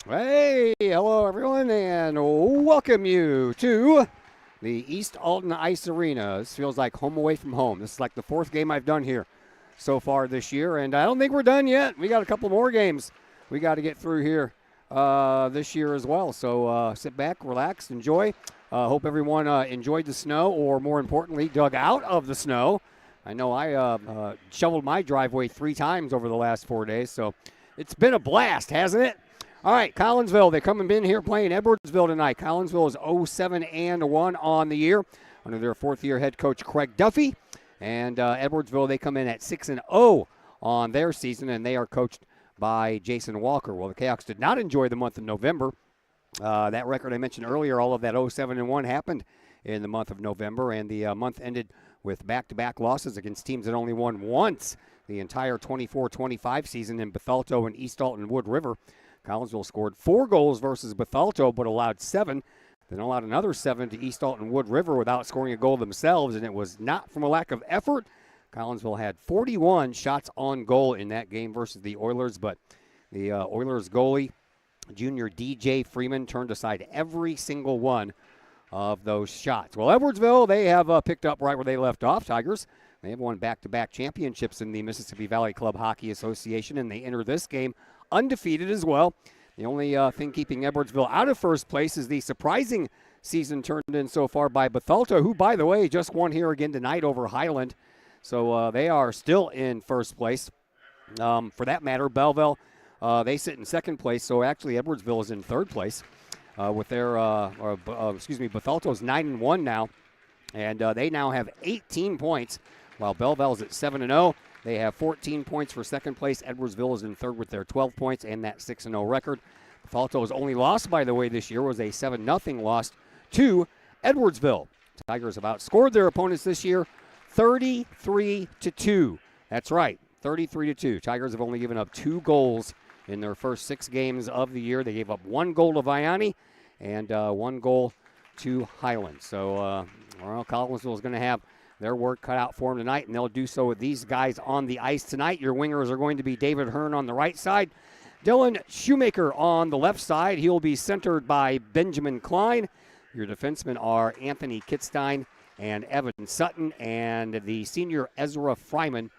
Hey, hello everyone, and welcome you to the East Alton Ice Arena. This feels like home away from home. This is like the fourth game I've done here so far this year, and I don't think we're done yet. We got a couple more games we got to get through here this year as well. So sit back, relax, enjoy. Hope everyone enjoyed the snow, or more importantly, dug out of the snow. I know I shoveled my driveway 3 times over the last 4 days, so it's been a blast, hasn't it? All right, Collinsville, they're coming in here playing Edwardsville tonight. Collinsville is 0-7-1 on the year under their fourth-year head coach Craig Duffy. And Edwardsville, they come in at 6-0 on their season, and they are coached by Jason Walker. Well, the Cahoks did not enjoy the month of November. That record I mentioned earlier, all of that 0-7-1 happened in the month of November, and the month ended with back-to-back losses against teams that only won once the entire 24-25 season in Bethalto and East Alton Wood River. Collinsville scored 4 goals versus Bethalto, but allowed 7. Then allowed another 7 to East Alton Wood River without scoring a goal themselves, and it was not from a lack of effort. Collinsville had 41 shots on goal in that game versus the Oilers, but the Oilers goalie, junior DJ Freeman, turned aside every single one of those shots. Well, Edwardsville, they have picked up right where they left off, Tigers. They have won back-to-back championships in the Mississippi Valley Club Hockey Association, and they enter this game undefeated as well. The only thing keeping Edwardsville out of first place is the surprising season turned in so far by Bethalto, who, by the way, just won here again tonight over Highland. So they are still in first place. For that matter, Belleville, they sit in second place, so actually Edwardsville is in third place with their, Bethalto's 9-1 now, and they now have 18 points, while Belleville's at 7-0. They have 14 points for second place. Edwardsville is in third with their 12 points and that 6-0 record. Bethalto's only loss, by the way, this year was a 7-0 loss to Edwardsville. Tigers have outscored their opponents this year 33-2. That's right, 33-2. Tigers have only given up 2 goals in their first 6 games of the year. They gave up 1 goal to Vianney and 1 goal to Highland. So, Collinsville is going to have their work cut out for them tonight, and they'll do so with these guys on the ice tonight. Your wingers are going to be David Hearn on the right side, Dylan Shoemaker on the left side. He'll be centered by Benjamin Klein. Your defensemen are Anthony Kitstein and Evan Sutton, and the senior Ezra Fryman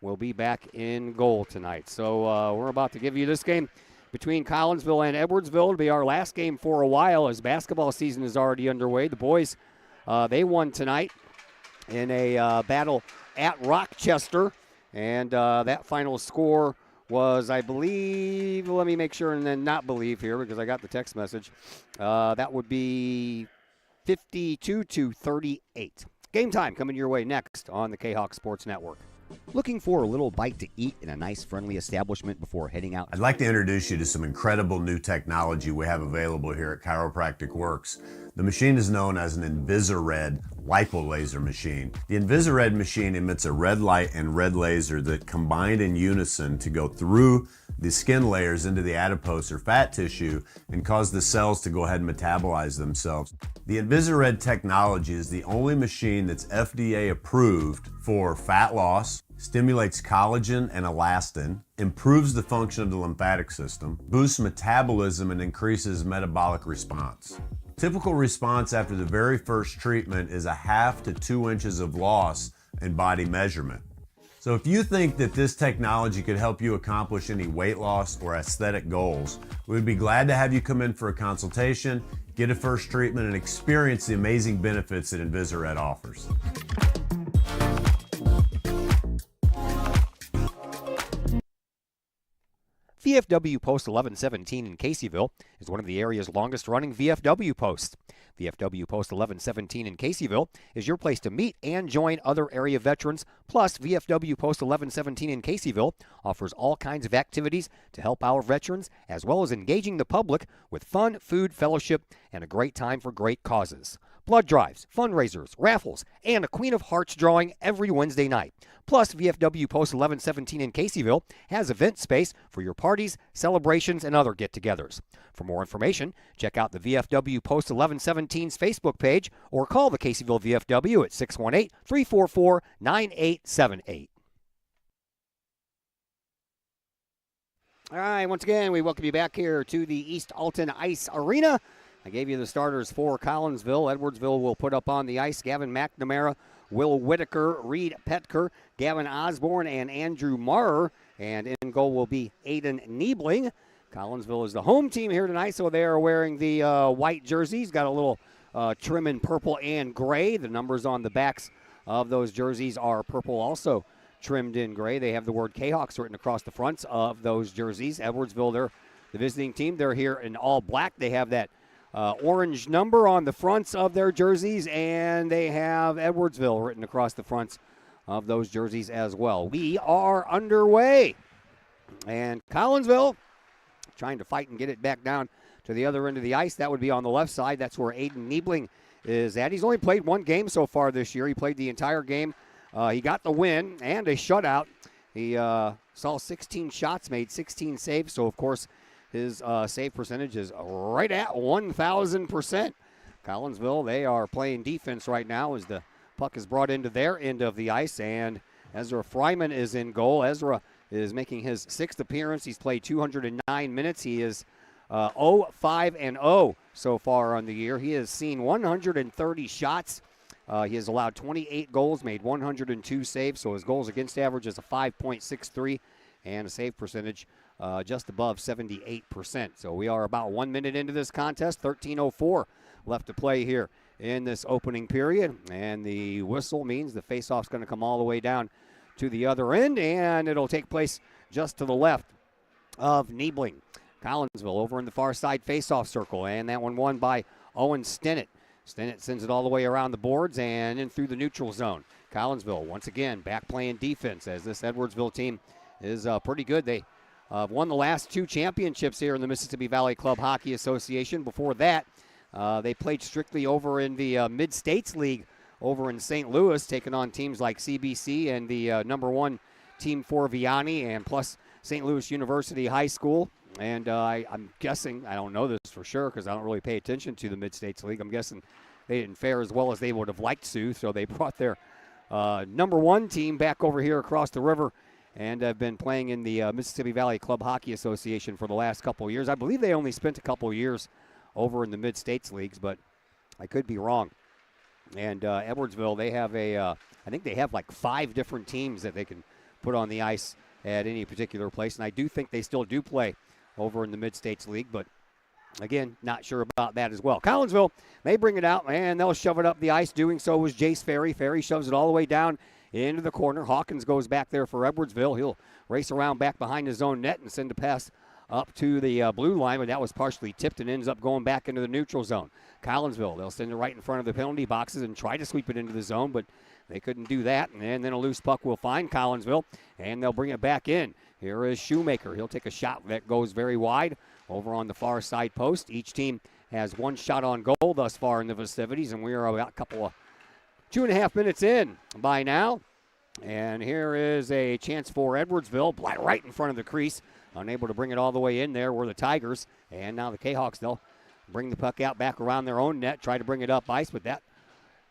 will be back in goal tonight. So we're about to give you this game between Collinsville and Edwardsville. It'll be our last game for a while as basketball season is already underway. The boys, they won tonight in a battle at Rochester, and that final score was, I believe, let me make sure and then not believe here because I got the text message. That would be 52-38. Game time coming your way next on the Kahok Sports Network. Looking for a little bite to eat in a nice, friendly establishment before heading out? I'd like to introduce you to some incredible new technology we have available here at Chiropractic Works. The machine is known as an Invisired lipolaser machine. The Invisired machine emits a red light and red laser that combine in unison to go through the skin layers into the adipose or fat tissue and cause the cells to go ahead and metabolize themselves. The Invisired technology is the only machine that's FDA approved for fat loss, stimulates collagen and elastin, improves the function of the lymphatic system, boosts metabolism, and increases metabolic response. Typical response after the very first treatment is 1/2 to 2 inches of loss in body measurement. So if you think that this technology could help you accomplish any weight loss or aesthetic goals, we'd be glad to have you come in for a consultation, get a first treatment, and experience the amazing benefits that Invisired offers. VFW Post 1117 in Caseyville is one of the area's longest-running VFW posts. VFW Post 1117 in Caseyville is your place to meet and join other area veterans. Plus, VFW Post 1117 in Caseyville offers all kinds of activities to help our veterans, as well as engaging the public with fun, food, fellowship, and a great time for great causes. Blood drives, fundraisers, raffles, and a Queen of Hearts drawing every Wednesday night. Plus, VFW Post 1117 in Caseyville has event space for your parties, celebrations, and other get-togethers. For more information, check out the VFW Post 1117's Facebook page or call the Caseyville VFW at 618-344-9878. All right, once again, we welcome you back here to the East Alton Ice Arena. I gave you the starters for Collinsville. Edwardsville will put up on the ice Gavin McNamara, Will Whitaker, Reed Petker, Gavin Osborne, and Andrew Marrer. And in goal will be Aiden Niebling. Collinsville is the home team here tonight, so they are wearing the white jerseys. Got a little trim in purple and gray. The numbers on the backs of those jerseys are purple also trimmed in gray. They have the word Kahawks written across the fronts of those jerseys. Edwardsville, they're the visiting team. They're here in all black. They have that orange number on the fronts of their jerseys, and they have Edwardsville written across the fronts of those jerseys as well. We are underway, and Collinsville trying to fight and get it back down to the other end of the ice. That would be on the left side. That's where Aiden Niebling is at. He's only played one game so far this year. He played the entire game. He got the win and a shutout. He saw 16 shots, made 16 saves. So, of course, his save percentage is right at 1,000%. Collinsville, they are playing defense right now as the puck is brought into their end of the ice. And Ezra Fryman is in goal. Ezra is making his sixth appearance. He's played 209 minutes. He is 0-5-0 so far on the year. He has seen 130 shots. He has allowed 28 goals, made 102 saves, so his goals against average is a 5.63 and a save percentage just above 78%. So we are about 1 minute into this contest, 13:04 left to play here in this opening period, and the whistle means the faceoff's going to come all the way down to the other end, and it'll take place just to the left of Niebling. Collinsville over in the far side faceoff circle, and that one won by Owen Stennett. Stennett sends it all the way around the boards and in through the neutral zone. Collinsville, once again, back playing defense as this Edwardsville team is pretty good. They won the last two championships here in the Mississippi Valley Club Hockey Association. Before that, they played strictly over in the Mid-States League over in St. Louis, taking on teams like CBC and the number one team for Vianney and plus St. Louis University High School. And I'm guessing, I don't know this for sure because I don't really pay attention to the Mid-States League. I'm guessing they didn't fare as well as they would have liked to, so they brought their number one team back over here across the river and have been playing in the Mississippi Valley Club Hockey Association for the last couple of years. I believe they only spent a couple of years over in the Mid-States Leagues, but I could be wrong. And Edwardsville, they have I think they have like 5 different teams that they can put on the ice at any particular place, and I do think they still do play over in the Mid-States League, but again, not sure about that as well. Collinsville, they bring it out, and they'll shove it up the ice. Doing so was Jace Ferry. Ferry shoves it all the way down into the corner. Hawkins goes back there for Edwardsville. He'll race around back behind his own net and send a pass up to the blue line, but that was partially tipped and ends up going back into the neutral zone. Collinsville, they'll send it right in front of the penalty boxes and try to sweep it into the zone, but they couldn't do that, and then a loose puck will find Collinsville, and they'll bring it back in. Here is Shoemaker. He'll take a shot that goes very wide over on the far side post. Each team has one shot on goal thus far in the festivities, and we are about a couple of 2.5 minutes in by now. And here is a chance for Edwardsville, right in front of the crease. Unable to bring it all the way in there were the Tigers. And now the Kahawks, they'll bring the puck out back around their own net, try to bring it up ice, but that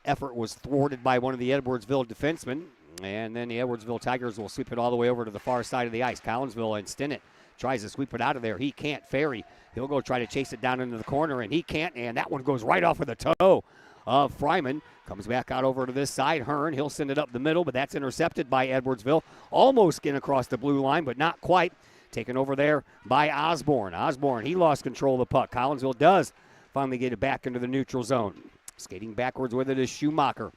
effort was thwarted by one of the Edwardsville defensemen. And then the Edwardsville Tigers will sweep it all the way over to the far side of the ice. Collinsville and Stennett tries to sweep it out of there. He can't. Ferry, he'll go try to chase it down into the corner, and he can't. And that one goes right off of the toe of Fryman. Comes back out over to this side. Hearn, he'll send it up the middle, but that's intercepted by Edwardsville. Almost getting across the blue line, but not quite. Taken over there by Osborne. Osborne, he lost control of the puck. Collinsville does finally get it back into the neutral zone. Skating backwards with it is Schumacher.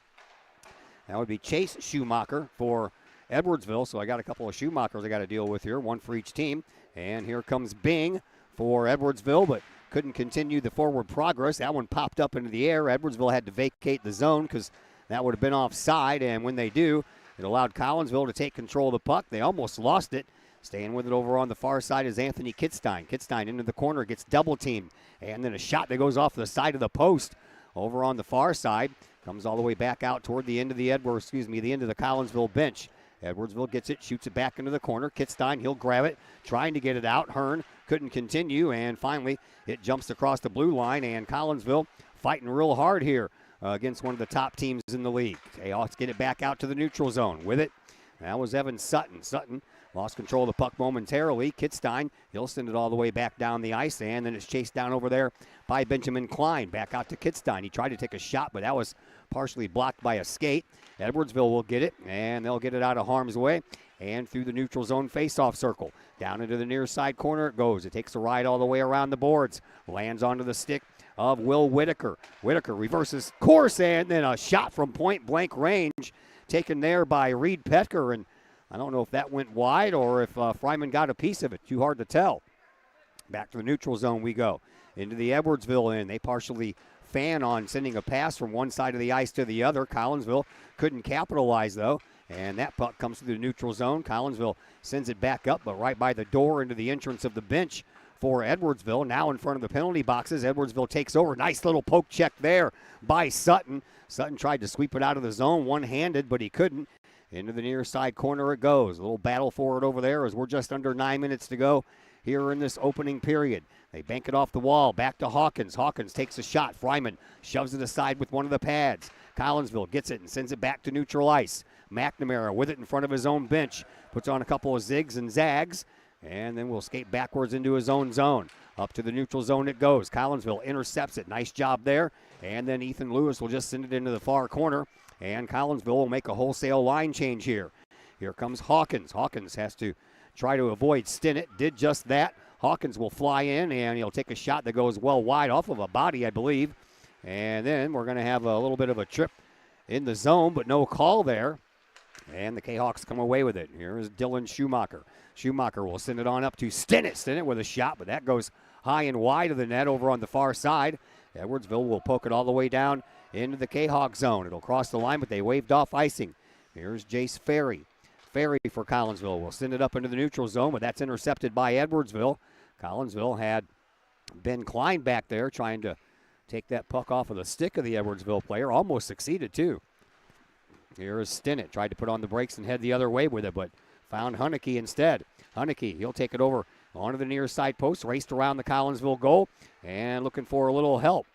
That would be Chase Schumacher for Edwardsville. So I got a couple of Schumachers I got to deal with here, one for each team. And here comes Bing for Edwardsville, but couldn't continue the forward progress. That one popped up into the air. Edwardsville had to vacate the zone because that would have been offside. And when they do, it allowed Collinsville to take control of the puck. They almost lost it. Staying with it over on the far side is Anthony Kitstein. Kitstein into the corner, gets double teamed. And then a shot that goes off the side of the post over on the far side. Comes all the way back out toward the end of the end of the Collinsville bench. Edwardsville gets it, shoots it back into the corner. Kitstein, he'll grab it, trying to get it out. Hearn couldn't continue, and finally it jumps across the blue line, and Collinsville fighting real hard here against one of the top teams in the league. They ought to get it back out to the neutral zone with it. That was Evan Sutton. Sutton Lost control of the puck momentarily. Kittstein, he'll send it all the way back down the ice, and then it's chased down over there by Benjamin Klein. Back out to Kittstein. He tried to take a shot, but that was partially blocked by a skate. Edwardsville will get it, and they'll get it out of harm's way and through the neutral zone faceoff circle. Down into the near side corner it goes. It takes a ride all the way around the boards. Lands onto the stick of Will Whitaker. Whitaker reverses course, and then a shot from point blank range taken there by Reed Petker, and I don't know if that went wide or if Fryman got a piece of it. Too hard to tell. Back to the neutral zone we go. Into the Edwardsville end. They partially fan on sending a pass from one side of the ice to the other. Collinsville couldn't capitalize, though. And that puck comes through the neutral zone. Collinsville sends it back up, but right by the door into the entrance of the bench for Edwardsville. Now in front of the penalty boxes, Edwardsville takes over. Nice little poke check there by Sutton. Sutton tried to sweep it out of the zone one-handed, but he couldn't. Into the near side corner it goes. A little battle for it over there as we're just under 9 minutes to go here in this opening period. They bank it off the wall. Back to Hawkins. Hawkins takes a shot. Fryman shoves it aside with one of the pads. Collinsville gets it and sends it back to neutral ice. McNamara with it in front of his own bench. Puts on a couple of zigs and zags. And then we'll skate backwards into his own zone. Up to the neutral zone it goes. Collinsville intercepts it. Nice job there. And then Ethan Lewis will just send it into the far corner. And Collinsville will make a wholesale line change here. Here comes Hawkins. Hawkins has to try to avoid Stinnett. Did just that. Hawkins will fly in, and he'll take a shot that goes well wide off of a body, I believe. And then we're going to have a little bit of a trip in the zone, but no call there. And the Kahawks come away with it. Here is Dylan Schumacher. Schumacher will send it on up to Stinnett. Stinnett with a shot, but that goes high and wide of the net over on the far side. Edwardsville will poke it all the way down into the Kahawk zone. It'll cross the line, but they waved off icing. Here's Jace Ferry. Ferry for Collinsville will send it up into the neutral zone, but that's intercepted by Edwardsville. Collinsville had Ben Klein back there trying to take that puck off of the stick of the Edwardsville player. Almost succeeded, too. Here is Stinnett. Tried to put on the brakes and head the other way with it, but found Hunnicky instead. Hunnicky, he'll take it over onto the near side post, raced around the Collinsville goal, and looking for a little help.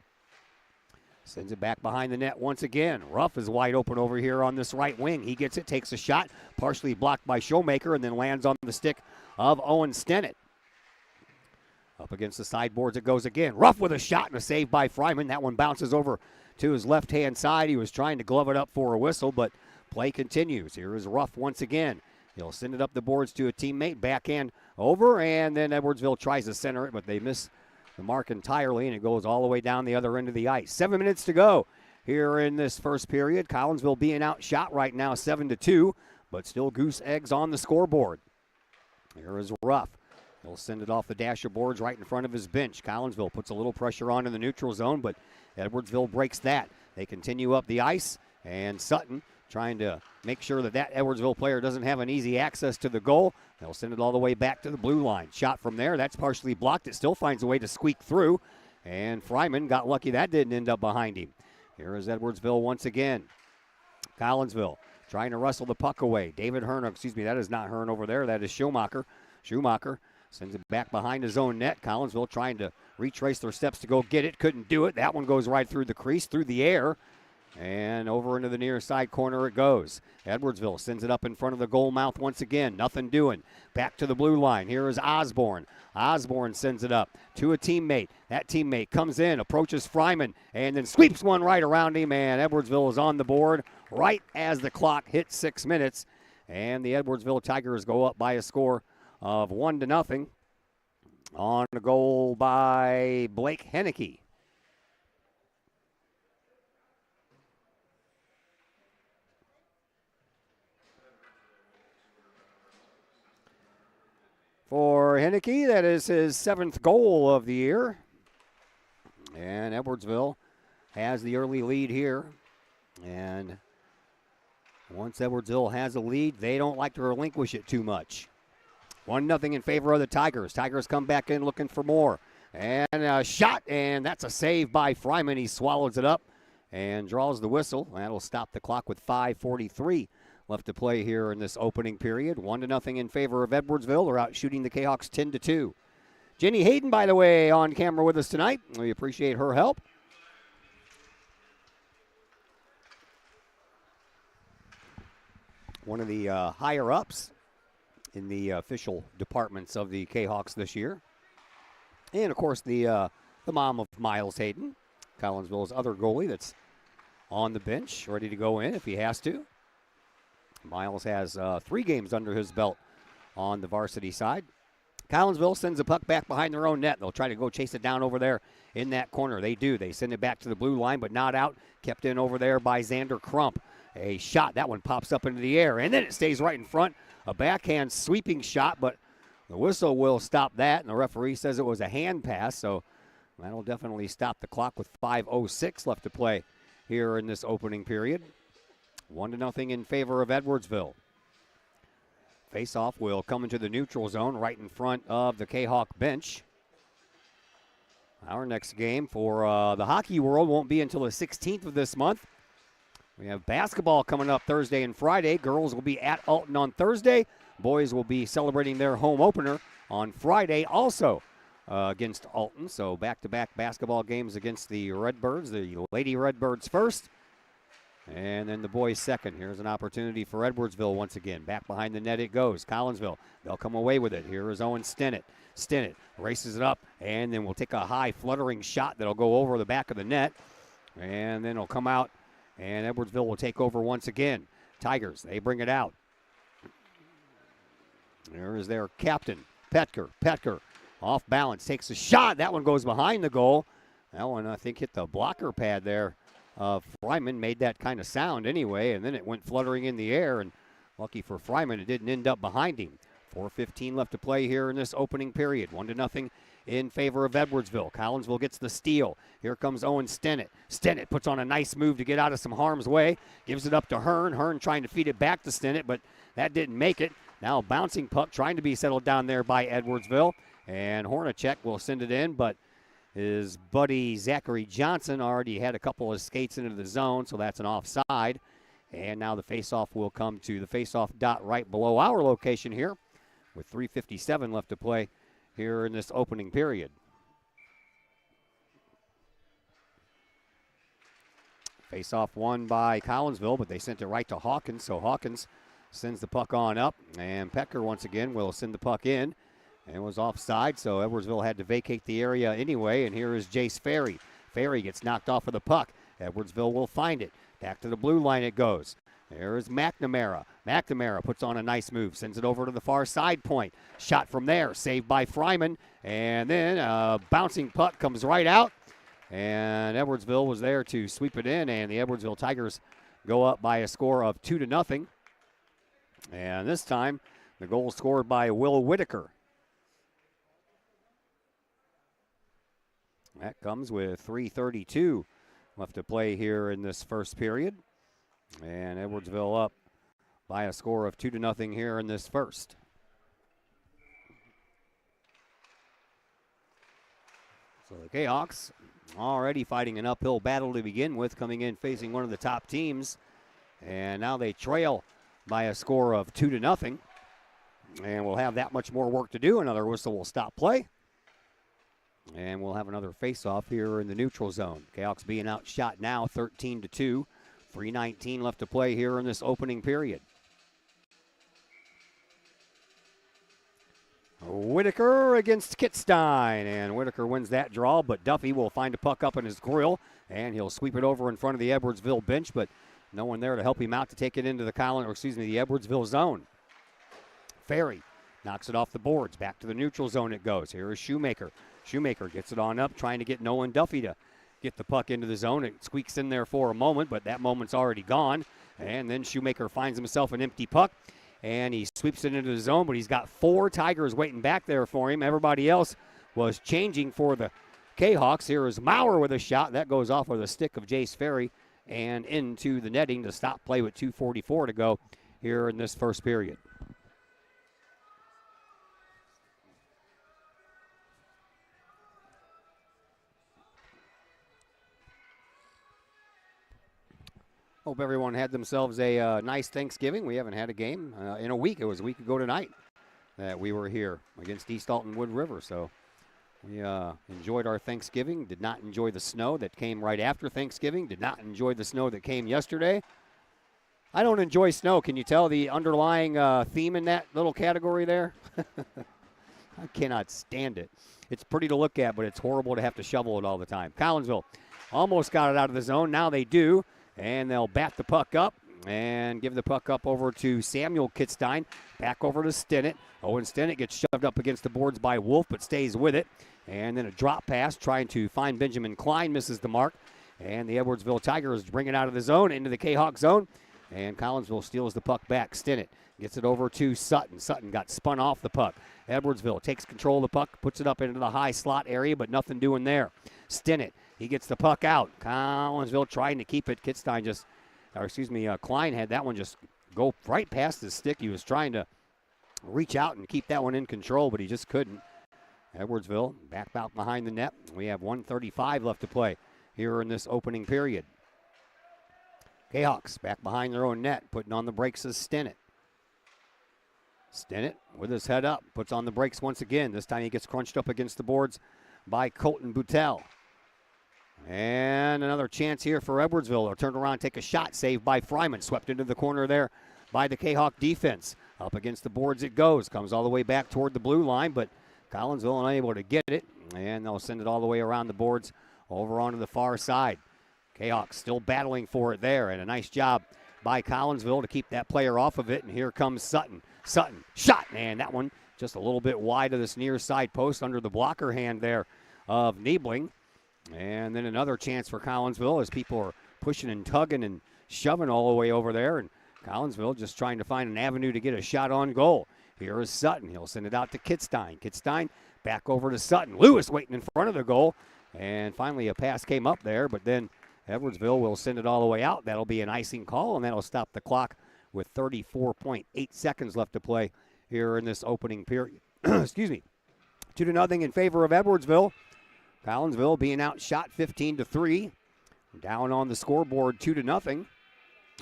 Sends it back behind the net once again. Ruff is wide open over here on this right wing. He gets it, takes a shot, partially blocked by Showmaker, and then lands on the stick of Owen Stinnett. Up against the sideboards it goes again. Ruff with a shot and a save by Fryman. That one bounces over to his left-hand side. He was trying to glove it up for a whistle, but play continues. Here is Ruff once again. He'll send it up the boards to a teammate, backhand over, and then Edwardsville tries to center it, but they miss the mark entirely, and it goes all the way down the other end of the ice. 7 minutes to go here in this first period. Collinsville being outshot right now 7-2, but still goose eggs on the scoreboard. Here is Ruff. He'll send it off the dasher boards right in front of his bench. Collinsville puts a little pressure on in the neutral zone, but Edwardsville breaks that. They continue up the ice, and Sutton trying to make sure that Edwardsville player doesn't have an easy access to the goal. They'll send it all the way back to the blue line. Shot from there. That's partially blocked. It still finds a way to squeak through. And Fryman got lucky that didn't end up behind him. Here is Edwardsville once again. Collinsville trying to wrestle the puck away. David Hearn, that is not Hearn over there. That is Schumacher. Schumacher sends it back behind his own net. Collinsville trying to retrace their steps to go get it. Couldn't do it. That one goes right through the crease, through the air. And over into the near side corner it goes. Edwardsville sends it up in front of the goal mouth once again. Nothing doing. Back to the blue line. Here is Osborne. Osborne sends it up to a teammate. That teammate comes in, approaches Fryman, and then sweeps one right around him. And Edwardsville is on the board right as the clock hits 6 minutes. And the Edwardsville Tigers go up by a score of 1-0 on a goal by Blake Henneke. For Henneke, that is his 7th goal of the year. And Edwardsville has the early lead here. And once Edwardsville has a lead, they don't like to relinquish it too much. 1-0 in favor of the Tigers. Tigers come back in looking for more. And a shot, and that's a save by Fryman. He swallows it up and draws the whistle. That'll stop the clock with 5:43 left to play here in this opening period. 1-0 in favor of Edwardsville. They're out shooting the Kahawks 10-2. Jenny Hayden, by the way, on camera with us tonight. We appreciate her help. One of the higher-ups in the official departments of the Kahawks this year. And, of course, the mom of Miles Hayden, Collinsville's other goalie that's on the bench, ready to go in if he has to. Miles has 3 games under his belt on the varsity side. Collinsville sends the puck back behind their own net. They'll try to go chase it down over there in that corner. They do. They send it back to the blue line, but not out. Kept in over there by Xander Crump. A shot. That one pops up into the air, and then it stays right in front. A backhand sweeping shot, but the whistle will stop that, and the referee says it was a hand pass, so that'll definitely stop the clock with 5:06 left to play here in this opening period. 1-0 in favor of Edwardsville. Face-off will come into the neutral zone right in front of the Kahawk bench. Our next game for the hockey world won't be until the 16th of this month. We have basketball coming up Thursday and Friday. Girls will be at Alton on Thursday. Boys will be celebrating their home opener on Friday also against Alton. So back-to-back basketball games against the Redbirds. The Lady Redbirds first, and then the boys second. Here's an opportunity for Edwardsville once again. Back behind the net it goes. Collinsville, they'll come away with it. Here is Owen Stinnett. Stinnett races it up, and then will take a high fluttering shot that'll go over the back of the net. And then it'll come out, and Edwardsville will take over once again. Tigers, they bring it out. There is their captain, Petker. Petker, off balance, takes a shot. That one goes behind the goal. That one, I think, hit the blocker pad there. Fryman made that kind of sound anyway, and then it went fluttering in the air, and lucky for Fryman, it didn't end up behind him. 4:15 left to play here in this opening period. 1-0 in favor of Edwardsville. Collinsville gets the steal. Here comes Owen Stinnett. Stinnett puts on a nice move to get out of some harm's way. Gives it up to Hearn. Hearn trying to feed it back to Stinnett, but that didn't make it. Now a bouncing puck trying to be settled down there by Edwardsville. And Hornacek will send it in, but his buddy Zachary Johnson already had a couple of skates into the zone, so that's an offside. And now the faceoff will come to the faceoff dot right below our location here with 3:57 left to play here in this opening period. Faceoff won by Collinsville, but they sent it right to Hawkins, so Hawkins sends the puck on up, and Pecker once again will send the puck in. And it was offside, so Edwardsville had to vacate the area anyway, and here is Jace Ferry. Ferry gets knocked off of the puck. Edwardsville will find it. Back to the blue line it goes. There is McNamara. McNamara puts on a nice move, sends it over to the far side point. Shot from there, saved by Fryman, and then a bouncing puck comes right out, and Edwardsville was there to sweep it in, and the Edwardsville Tigers go up by a score of 2-0. And this time, the goal scored by Will Whitaker. That comes with 3:32 left to play here in this first period. And Edwardsville up by a score of 2-0 here in this first. So the Kahawks already fighting an uphill battle to begin with, coming in facing one of the top teams. And now they trail by a score of 2-0. And we'll have that much more work to do. Another whistle will stop play. And we'll have another face-off here in the neutral zone. Kahawks being outshot now, 13-2. 3:19 left to play here in this opening period. Whitaker against Kitstein, and Whitaker wins that draw, but Duffy will find a puck up in his grill, and he'll sweep it over in front of the Edwardsville bench, but no one there to help him out to take it into the the Edwardsville zone. Ferry knocks it off the boards. Back to the neutral zone it goes. Here is Shoemaker. Shoemaker gets it on up, trying to get Nolan Duffy to get the puck into the zone. It squeaks in there for a moment, but that moment's already gone. And then Shoemaker finds himself an empty puck, and he sweeps it into the zone, but he's got 4 Tigers waiting back there for him. Everybody else was changing for the Kahawks. Here is Maurer with a shot. That goes off with a stick of Jace Ferry and into the netting to stop play with 2:44 to go here in this first period. Hope everyone had themselves a nice Thanksgiving. We haven't had a game in a week. It was a week ago tonight that we were here against East Alton Wood River. So we enjoyed our Thanksgiving. Did not enjoy the snow that came right after Thanksgiving. Did not enjoy the snow that came yesterday. I don't enjoy snow. Can you tell the underlying theme in that little category there? I cannot stand it. It's pretty to look at, but it's horrible to have to shovel it all the time. Collinsville almost got it out of the zone. Now they do, and they'll bat the puck up and give the puck up over to Samuel Kitstein. Back over to Stinnett. Owen Stinnett gets shoved up against the boards by Wolf, but stays with it. And then a drop pass trying to find Benjamin Klein, misses the mark. And the Edwardsville Tigers bring it out of the zone into the Kahok zone. And Collinsville steals the puck back. Stinnett gets it over to Sutton. Sutton got spun off the puck. Edwardsville takes control of the puck, puts it up into the high slot area, but nothing doing there. Stinnett, he gets the puck out. Collinsville trying to keep it. Klein had that one just go right past his stick. He was trying to reach out and keep that one in control, but he just couldn't. Edwardsville back out behind the net. We have 1:35 left to play here in this opening period. Kahawks back behind their own net, putting on the brakes is Stinnett. Stinnett with his head up, puts on the brakes once again. This time he gets crunched up against the boards by Colton Boutel. And another chance here for Edwardsville. They'll turn around, take a shot, saved by Fryman. Swept into the corner there by the Kahawk defense. Up against the boards it goes. Comes all the way back toward the blue line, but Collinsville unable to get it. And they'll send it all the way around the boards over onto the far side. Kahawks still battling for it there, and a nice job by Collinsville to keep that player off of it. And here comes Sutton. Sutton, shot, and that one just a little bit wide of this near side post under the blocker hand there of Niebling. And then another chance for Collinsville as people are pushing and tugging and shoving all the way over there. And Collinsville just trying to find an avenue to get a shot on goal. Here is Sutton. He'll send it out to Kitstein. Kitstein back over to Sutton. Lewis waiting in front of the goal. And finally a pass came up there, but then Edwardsville will send it all the way out. That'll be an icing call, and that'll stop the clock with 34.8 seconds left to play here in this opening period. Excuse me. 2-0 in favor of Edwardsville. Collinsville being outshot 15-3. Down on the scoreboard 2-0.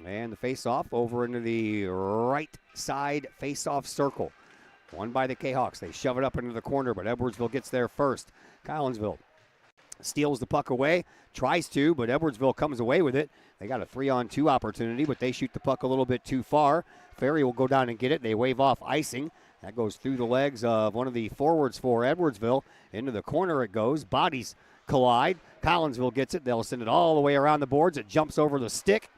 And the face-off over into the right side face-off circle. Won by the Kahawks. They shove it up into the corner, but Edwardsville gets there first. Collinsville steals the puck away, tries to, but Edwardsville comes away with it. They got a 3-on-2 opportunity, but they shoot the puck a little bit too far. Ferry will go down and get it. They wave off icing. That goes through the legs of one of the forwards for Edwardsville. Into the corner it goes. Bodies collide. Collinsville gets it. They'll send it all the way around the boards. It jumps over the stick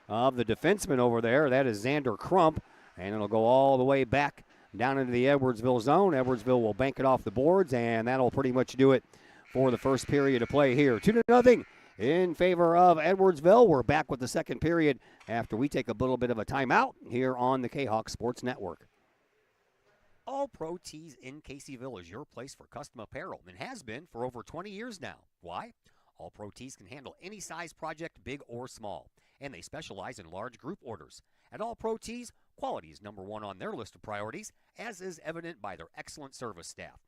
of the defenseman over there. That is Xander Crump, and it'll go all the way back down into the Edwardsville zone. Edwardsville will bank it off the boards, and that'll pretty much do it for the first period of play here. 2-0 in favor of Edwardsville. We're back with the second period after we take a little bit of a timeout here on the Kahawk Sports Network. All Pro Tees in Caseyville is your place for custom apparel and has been for over 20 years now. Why? All Pro Tees can handle any size project, big or small, and they specialize in large group orders. At All Pro Tees, quality is number one on their list of priorities, as is evident by their excellent service staff.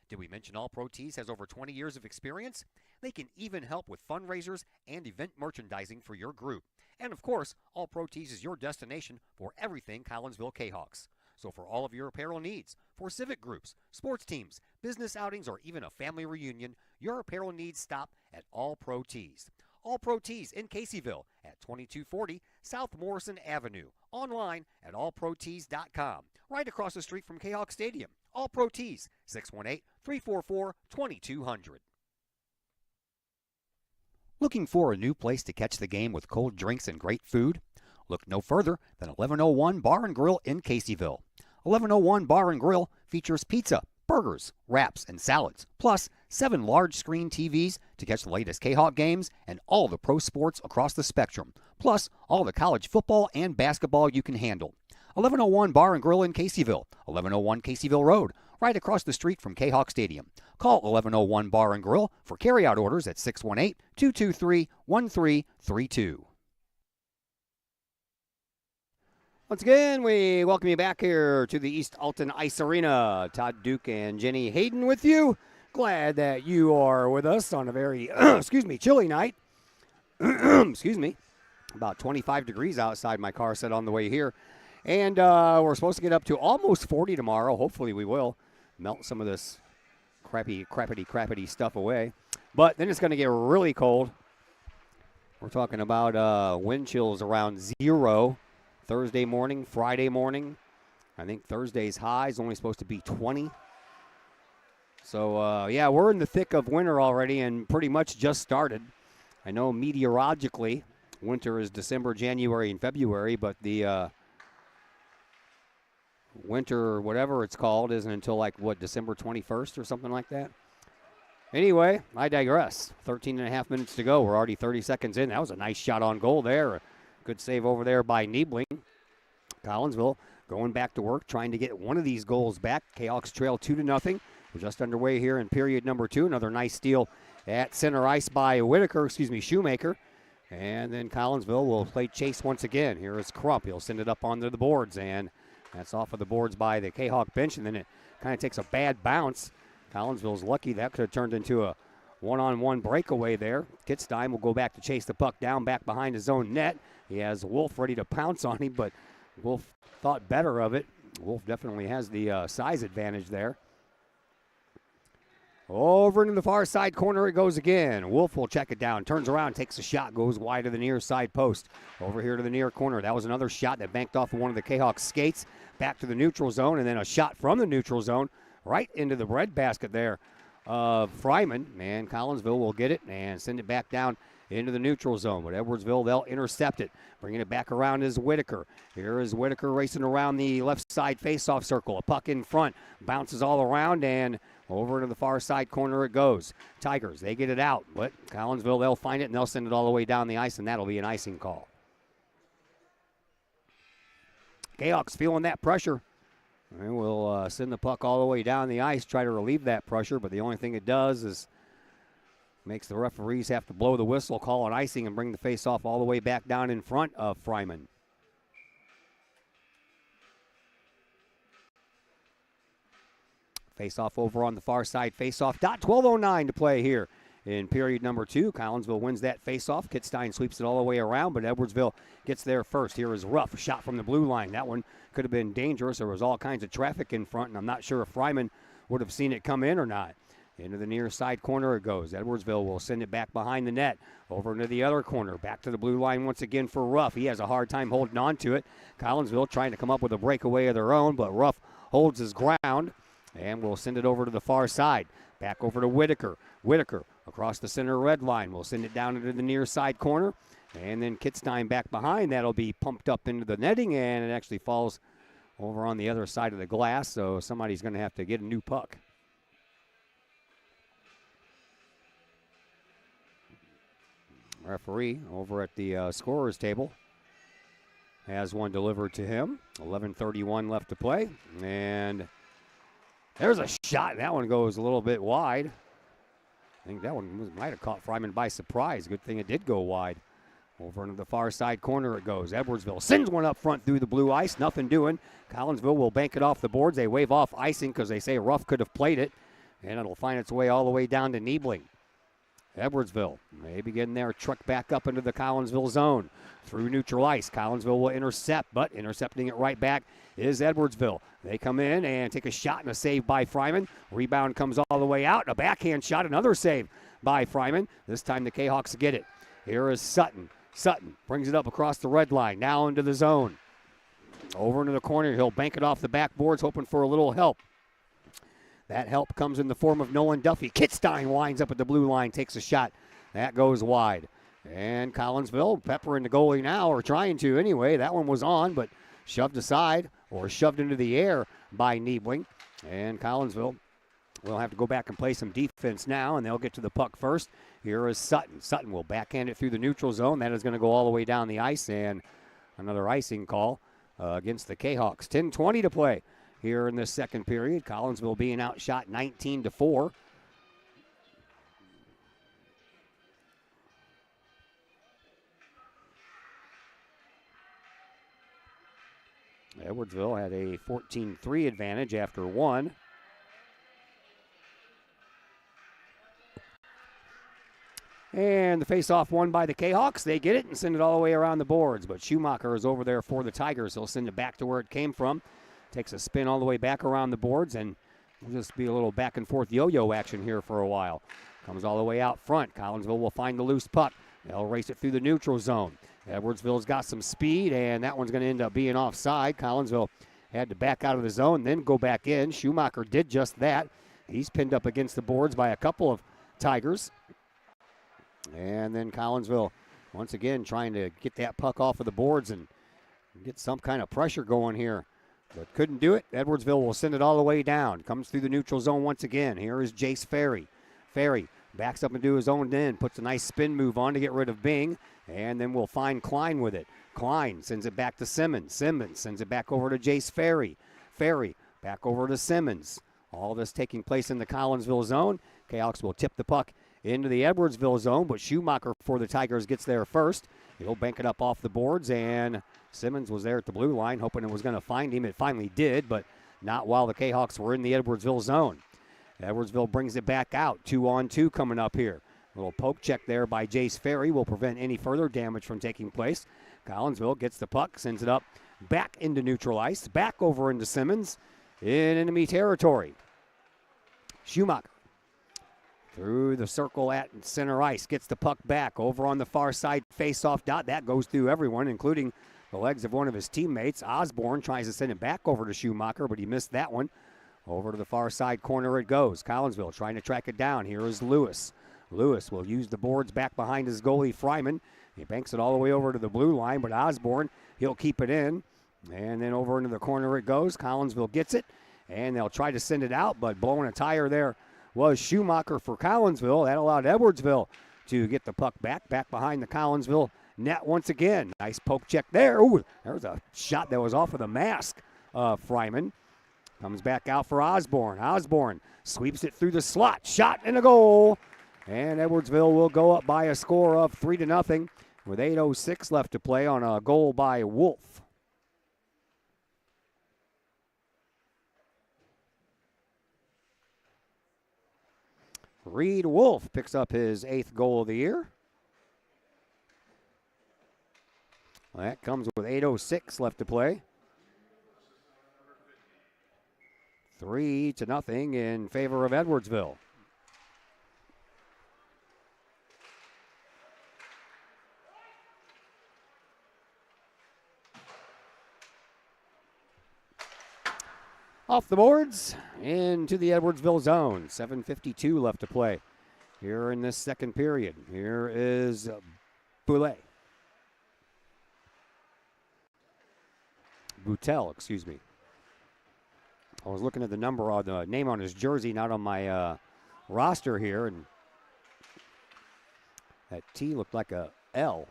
Did we mention All Pro Tees has over 20 years of experience? They can even help with fundraisers and event merchandising for your group. And of course, All Pro Tees is your destination for everything Collinsville Kahawks. So for all of your apparel needs, for civic groups, sports teams, business outings, or even a family reunion, your apparel needs stop at All Pro Tees. All Pro Tees in Caseyville at 2240 South Morrison Avenue. Online at allprotees.com. Right across the street from Kahawk Stadium. All Pro Tees, 618-344-2200. Looking for a new place to catch the game with cold drinks and great food? Look no further than 1101 Bar and Grill in Caseyville. 1101 Bar and Grill features pizza, burgers, wraps, and salads, plus 7 large screen TVs to catch the latest Kahawk games and all the pro sports across the spectrum, plus all the college football and basketball you can handle. 1101 Bar and Grill in Caseyville, 1101 Caseyville Road, right across the street from Kahawk Stadium. Call 1101 Bar and Grill for carryout orders at 618-223-1332. Once again, we welcome you back here to the East Alton Ice Arena. Todd Duke and Jenny Hayden with you. Glad that you are with us on a very, chilly night. Excuse me. About 25 degrees outside, my car said on the way here. And we're supposed to get up to almost 40 tomorrow. Hopefully we will melt some of this crappity stuff away. But then it's going to get really cold. We're talking about wind chills around 0. Thursday morning, Friday morning. I think Thursday's high is only supposed to be 20. So, yeah, we're in the thick of winter already and pretty much just started. I know meteorologically winter is December, January, and February, but the winter, whatever it's called, isn't until like, what, December 21st or something like that? Anyway, I digress. 13 and a half minutes to go. We're already 30 seconds in. That was a nice shot on goal there. A good save over there by Niebling. Collinsville going back to work, trying to get one of these goals back. Kahawks trail 2-0. We're just underway here in period number 2. Another nice steal at center ice by Shoemaker. And then Collinsville will play chase once again. Here is Crump. He'll send it up onto the boards, and that's off of the boards by the Kahawk bench, and then it kind of takes a bad bounce. Collinsville's lucky. That could have turned into a one-on-one breakaway there. Kitzstein will go back to chase the puck down back behind his own net. He has Wolf ready to pounce on him, but Wolf thought better of it. Wolf definitely has the size advantage there. Over into the far side corner it goes again. Wolf will check it down, turns around, takes a shot, goes wide to the near side post. Over here to the near corner. That was another shot that banked off of one of the Kahawks' skates. Back to the neutral zone, and then a shot from the neutral zone right into the breadbasket there of Fryman. And Collinsville will get it and send it back down into the neutral zone. But Edwardsville, they'll intercept it. Bringing it back around is Whitaker. Here is Whitaker racing around the left side faceoff circle. A puck in front. Bounces all around, and over to the far side corner it goes. Tigers, they get it out. But Collinsville, they'll find it, and they'll send it all the way down the ice, and that'll be an icing call. Kahawks feeling that pressure. And we'll send the puck all the way down the ice, try to relieve that pressure, but the only thing it does is makes the referees have to blow the whistle, call an icing, and bring the face-off all the way back down in front of Fryman. Face-off over on the far side, face-off. 12:09 to play here in period number 2. Collinsville wins that face-off. Kitzstein sweeps it all the way around, but Edwardsville gets there first. Here is Ruff, a shot from the blue line. That one could have been dangerous. There was all kinds of traffic in front, and I'm not sure if Fryman would have seen it come in or not. Into the near side corner it goes. Edwardsville will send it back behind the net. Over into the other corner. Back to the blue line once again for Ruff. He has a hard time holding on to it. Collinsville trying to come up with a breakaway of their own, but Ruff holds his ground. And we'll send it over to the far side. Back over to Whitaker. Whitaker across the center red line. We'll send it down into the near side corner. And then Kitzstein back behind. That'll be pumped up into the netting, and it actually falls over on the other side of the glass, so somebody's going to have to get a new puck. Referee over at the scorer's table has one delivered to him. 11:31 left to play. And there's a shot. That one goes a little bit wide. I think that one might have caught Fryman by surprise. Good thing it did go wide. Over into the far side corner it goes. Edwardsville sends one up front through the blue ice. Nothing doing. Collinsville will bank it off the boards. They wave off icing because they say Ruff could have played it. And it'll find its way all the way down to Niebling. Edwardsville maybe getting there, truck back up into the Collinsville zone. Through neutral ice, Collinsville will intercept, but intercepting it right back is Edwardsville. They come in and take a shot and a save by Fryman. Rebound comes all the way out. A backhand shot, another save by Fryman. This time the Kahawks get it. Here is Sutton. Sutton brings it up across the red line, now into the zone. Over into the corner, he'll bank it off the backboards, hoping for a little help. That help comes in the form of Nolan Duffy. Kitzstein winds up at the blue line, takes a shot. That goes wide. And Collinsville peppering the goalie now, or trying to anyway. That one was on, but shoved aside or shoved into the air by Niebling. And Collinsville will have to go back and play some defense now, and they'll get to the puck first. Here is Sutton. Sutton will backhand it through the neutral zone. That is going to go all the way down the ice, and another icing call against the Kahawks. 10:20 to play here in the second period. Collinsville being outshot 19-4. Edwardsville had a 14-3 advantage after one. And the face-off won by the Kahawks. They get it and send it all the way around the boards. But Schumacher is over there for the Tigers. He'll send it back to where it came from. Takes a spin all the way back around the boards, and will just be a little back-and-forth yo-yo action here for a while. Comes all the way out front. Collinsville will find the loose puck. They'll race it through the neutral zone. Edwardsville's got some speed, and that one's going to end up being offside. Collinsville had to back out of the zone, then go back in. Schumacher did just that. He's pinned up against the boards by a couple of Tigers. And then Collinsville, once again, trying to get that puck off of the boards and get some kind of pressure going here. But couldn't do it. Edwardsville will send it all the way down. Comes through the neutral zone once again. Here is Jace Ferry. Ferry backs up into his own end, puts a nice spin move on to get rid of Bing, and then we'll find Klein with it. Klein sends it back to Simmons. Simmons sends it back over to Jace Ferry. Ferry back over to Simmons. All this taking place in the Collinsville zone. Kahawks will tip the puck into the Edwardsville zone, but Schumacher for the Tigers gets there first. He'll bank it up off the boards, and Simmons was there at the blue line, hoping it was going to find him. It finally did, but not while the Kahawks were in the Edwardsville zone. Edwardsville brings it back out. 2-on-2 coming up here. A little poke check there by Jace Ferry will prevent any further damage from taking place. Collinsville gets the puck, sends it up back into neutral ice, back over into Simmons in enemy territory. Schumacher through the circle at center ice, gets the puck back over on the far side face-off dot. That goes through everyone, including the legs of one of his teammates. Osborne tries to send it back over to Schumacher, but he missed that one. Over to the far side corner it goes. Collinsville trying to track it down. Here is Lewis. Lewis will use the boards back behind his goalie, Fryman. He banks it all the way over to the blue line, but Osborne, he'll keep it in. And then over into the corner it goes. Collinsville gets it, and they'll try to send it out, but blowing a tire there was Schumacher for Collinsville. That allowed Edwardsville to get the puck back behind the Collinsville net once again. Nice poke check there. Ooh, there was a shot that was off of the mask of Fryman. Comes back out for Osborne. Osborne sweeps it through the slot. Shot and a goal. And Edwardsville will go up by a score of 3-0 with 8:06 left to play on a goal by Wolf. Reed Wolf picks up his 8th goal of the year. Well, that comes with 8:06 left to play. 3-0 in favor of Edwardsville. Off the boards, into the Edwardsville zone. 7:52 left to play here in this second period. Here is Boutel, excuse me. I was looking at the number on the name on his jersey, not on my roster here, and that T looked like a L.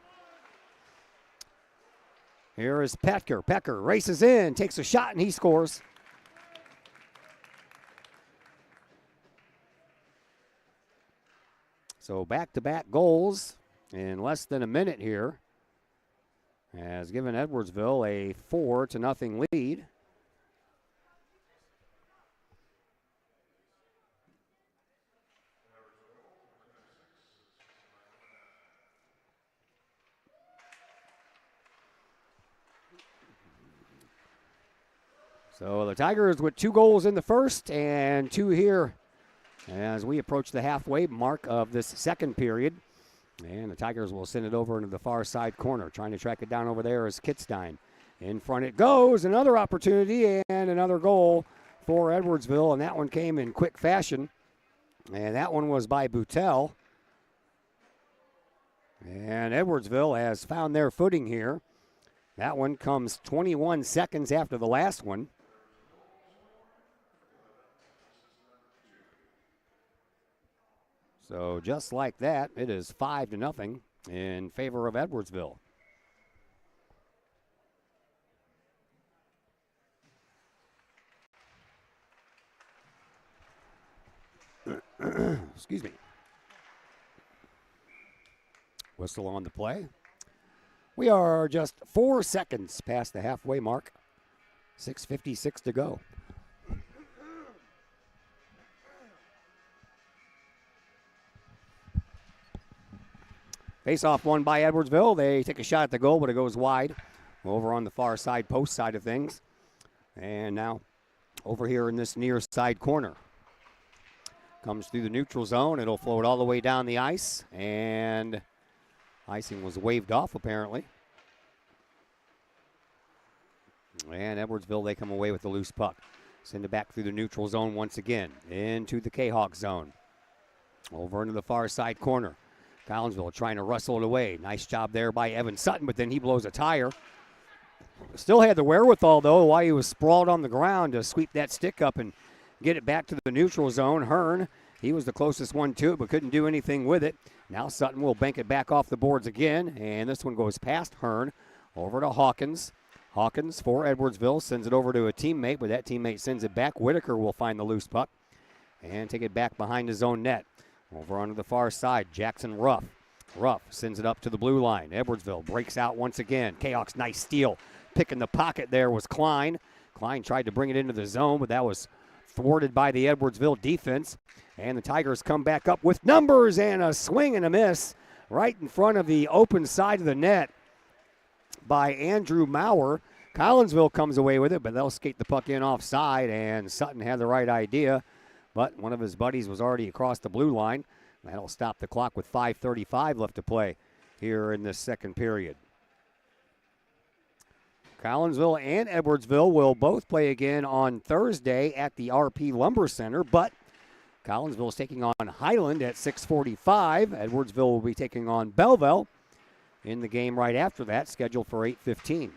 Here is Pecker. Pecker races in, takes a shot, and he scores. So back-to-back goals in less than a minute here has given Edwardsville a 4-0 lead. So the Tigers with 2 goals in the first and 2 here as we approach the halfway mark of this second period. And the Tigers will send it over into the far side corner. Trying to track it down over there is Kitstein. In front it goes. Another opportunity and another goal for Edwardsville. And that one came in quick fashion. And that one was by Boutel. And Edwardsville has found their footing here. That one comes 21 seconds after the last one. So just like that, it is 5-0 in favor of Edwardsville. Excuse me. Whistle on the play. We are just 4 seconds past the halfway mark. 6:56 to go. Face-off won by Edwardsville. They take a shot at the goal, but it goes wide over on the far side post side of things. And now over here in this near side corner. Comes through the neutral zone. It'll float all the way down the ice. And icing was waved off, apparently. And Edwardsville, they come away with the loose puck. Send it back through the neutral zone once again. Into the Kahok zone. Over into the far side corner. Collinsville trying to wrestle it away. Nice job there by Evan Sutton, but then he blows a tire. Still had the wherewithal, though, while he was sprawled on the ground to sweep that stick up and get it back to the neutral zone. Hearn, he was the closest one to it, but couldn't do anything with it. Now Sutton will bank it back off the boards again, and this one goes past Hearn over to Hawkins. Hawkins for Edwardsville sends it over to a teammate, but that teammate sends it back. Whitaker will find the loose puck and take it back behind his own net. Over onto the far side, Jackson Ruff. Ruff sends it up to the blue line. Edwardsville breaks out once again. Kahok's nice steal. Picking the pocket there was Klein. Klein tried to bring it into the zone, but that was thwarted by the Edwardsville defense. And the Tigers come back up with numbers and a swing and a miss right in front of the open side of the net by Andrew Maurer. Collinsville comes away with it, but they'll skate the puck in offside, and Sutton had the right idea, but one of his buddies was already across the blue line. That'll stop the clock with 5:35 left to play here in this second period. Collinsville and Edwardsville will both play again on Thursday at the RP Lumber Center, but Collinsville is taking on Highland at 6:45. Edwardsville will be taking on Belleville in the game right after that, scheduled for 8:15.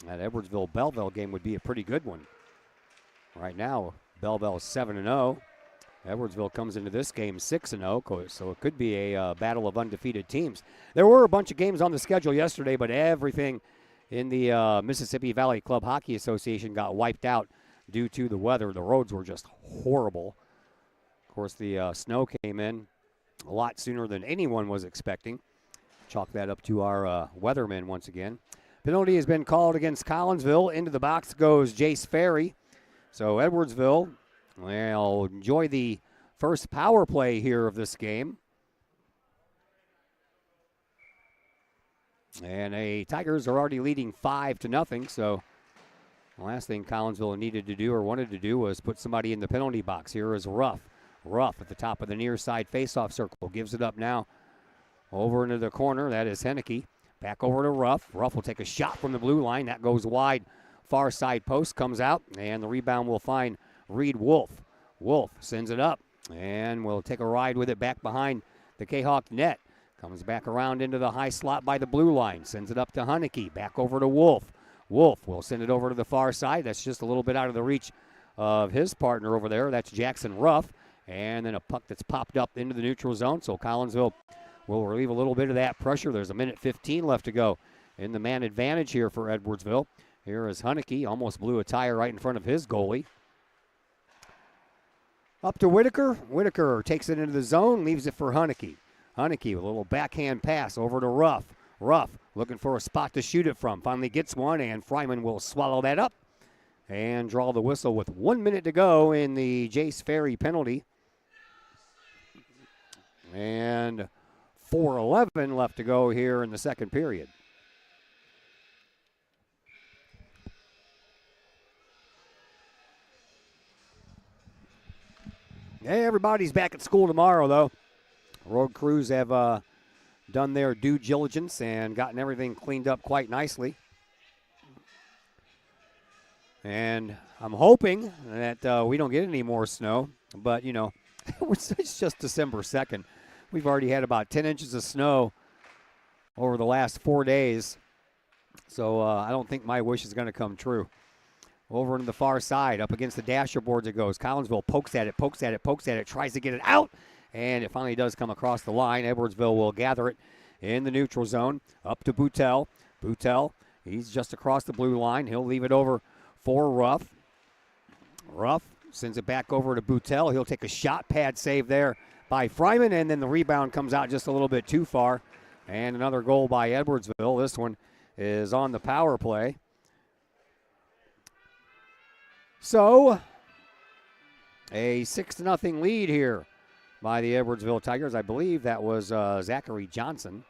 That Edwardsville-Belleville game would be a pretty good one. Right now, Belleville is 7-0. Edwardsville comes into this game 6-0, so it could be a battle of undefeated teams. There were a bunch of games on the schedule yesterday, but everything in the Mississippi Valley Club Hockey Association got wiped out due to the weather. The roads were just horrible. Of course, the snow came in a lot sooner than anyone was expecting. Chalk that up to our weathermen once again. Penalty has been called against Collinsville. Into the box goes Jace Ferry. So Edwardsville will enjoy the first power play here of this game. And the Tigers are already leading 5-0. So the last thing Collinsville needed to do or wanted to do was put somebody in the penalty box. Here is Ruff. Ruff at the top of the near side faceoff circle. Gives it up now over into the corner. That is Henneke. Back over to Ruff. Ruff will take a shot from the blue line. That goes wide. Far side post comes out, and the rebound will find Reed Wolf. Wolf sends it up, and will take a ride with it back behind the Kahok net. Comes back around into the high slot by the blue line. Sends it up to Henneke. Back over to Wolf. Wolf will send it over to the far side. That's just a little bit out of the reach of his partner over there. That's Jackson Ruff. And then a puck that's popped up into the neutral zone. So Collinsville will relieve a little bit of that pressure. There's 1:15 left to go in the man advantage here for Edwardsville. Here is Henneke. Almost blew a tire right in front of his goalie. Up to Whitaker. Whitaker takes it into the zone, leaves it for Henneke. Henneke with a little backhand pass over to Ruff. Ruff looking for a spot to shoot it from. Finally gets one, and Fryman will swallow that up and draw the whistle with 1 minute to go in the Jace Ferry penalty. And 4:11 left to go here in the second period. Hey, everybody's back at school tomorrow, though. Road crews have done their due diligence and gotten everything cleaned up quite nicely. And I'm hoping that we don't get any more snow. But, you know, it's just December 2nd. We've already had about 10 inches of snow over the last 4 days. So I don't think my wish is going to come true. Over on the far side, up against the dasher boards it goes. Collinsville pokes at it, tries to get it out, and it finally does come across the line. Edwardsville will gather it in the neutral zone. Up to Boutel. Boutel, he's just across the blue line. He'll leave it over for Ruff. Ruff sends it back over to Boutel. He'll take a shot pad save there by Fryman, and then the rebound comes out just a little bit too far. And another goal by Edwardsville. This one is on the power play. So, a 6-0 lead here by the Edwardsville Tigers. I believe that was Zachary Johnson.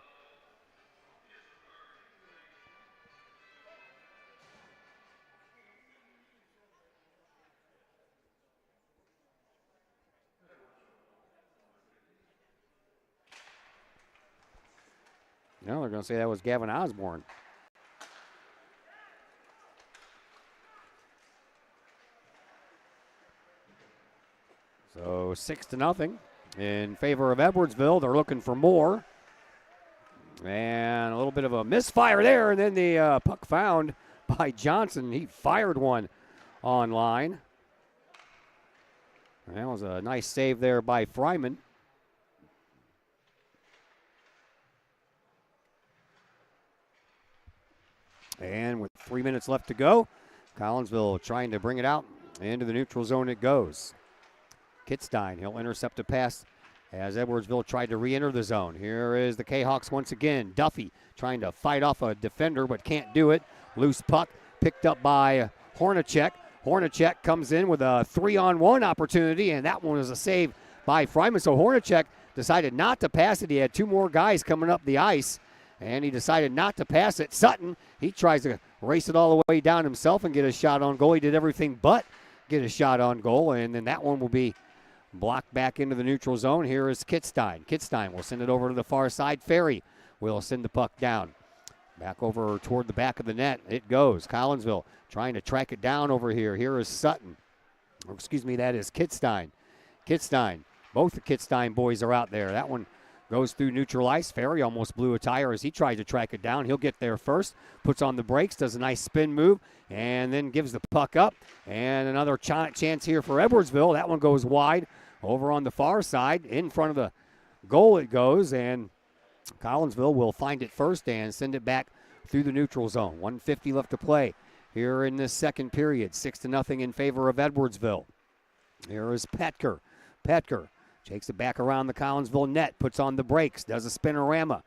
No, they're going to say that was Gavin Osborne. So 6-0 in favor of Edwardsville. They're looking for more. And a little bit of a misfire there, and then the puck found by Johnson. He fired one on line. That was a nice save there by Fryman. And with 3 minutes left to go, Collinsville trying to bring it out. Into the neutral zone it goes. Kitstein, he'll intercept a pass as Edwardsville tried to re-enter the zone. Here is the Kahawks once again. Duffy trying to fight off a defender but can't do it. Loose puck picked up by Hornacek. Hornacek comes in with a 3-on-1 opportunity, and that one was a save by Fryman. So Hornacek decided not to pass it. He had two more guys coming up the ice, and he decided not to pass it. Sutton, he tries to race it all the way down himself and get a shot on goal. He did everything but get a shot on goal, and then that one will be blocked back into the neutral zone. Here is Kitstein. Kitstein will send it over to the far side. Ferry will send the puck down. Back over toward the back of the net. It goes. Collinsville trying to track it down over here. Here is Sutton. Or excuse me, that is Kitstein. Kitstein. Both the Kitstein boys are out there. That one goes through neutral ice. Ferry almost blew a tire as he tried to track it down. He'll get there first. Puts on the brakes. Does a nice spin move. And then gives the puck up. And another chance here for Edwardsville. That one goes wide over on the far side. In front of the goal it goes. And Collinsville will find it first and send it back through the neutral zone. 1:50 left to play here in this second period. 6-0 in favor of Edwardsville. Here is Petker. Petker takes it back around the Collinsville net, puts on the brakes, does a spinorama.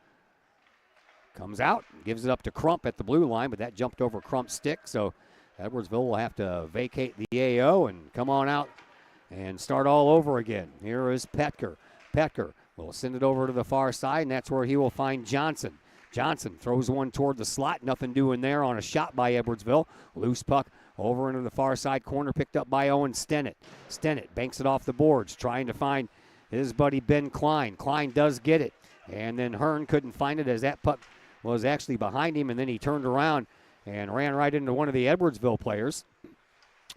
Comes out, gives it up to Crump at the blue line, but that jumped over Crump's stick, so Edwardsville will have to vacate the AO and come on out and start all over again. Here is Petker. Petker will send it over to the far side, and that's where he will find Johnson. Johnson throws one toward the slot. Nothing doing there on a shot by Edwardsville. Loose puck over into the far side corner, picked up by Owen Stennett. Stennett banks it off the boards, trying to find his buddy Ben Klein. Klein does get it. And then Hearn couldn't find it as that puck was actually behind him, and then he turned around and ran right into one of the Edwardsville players.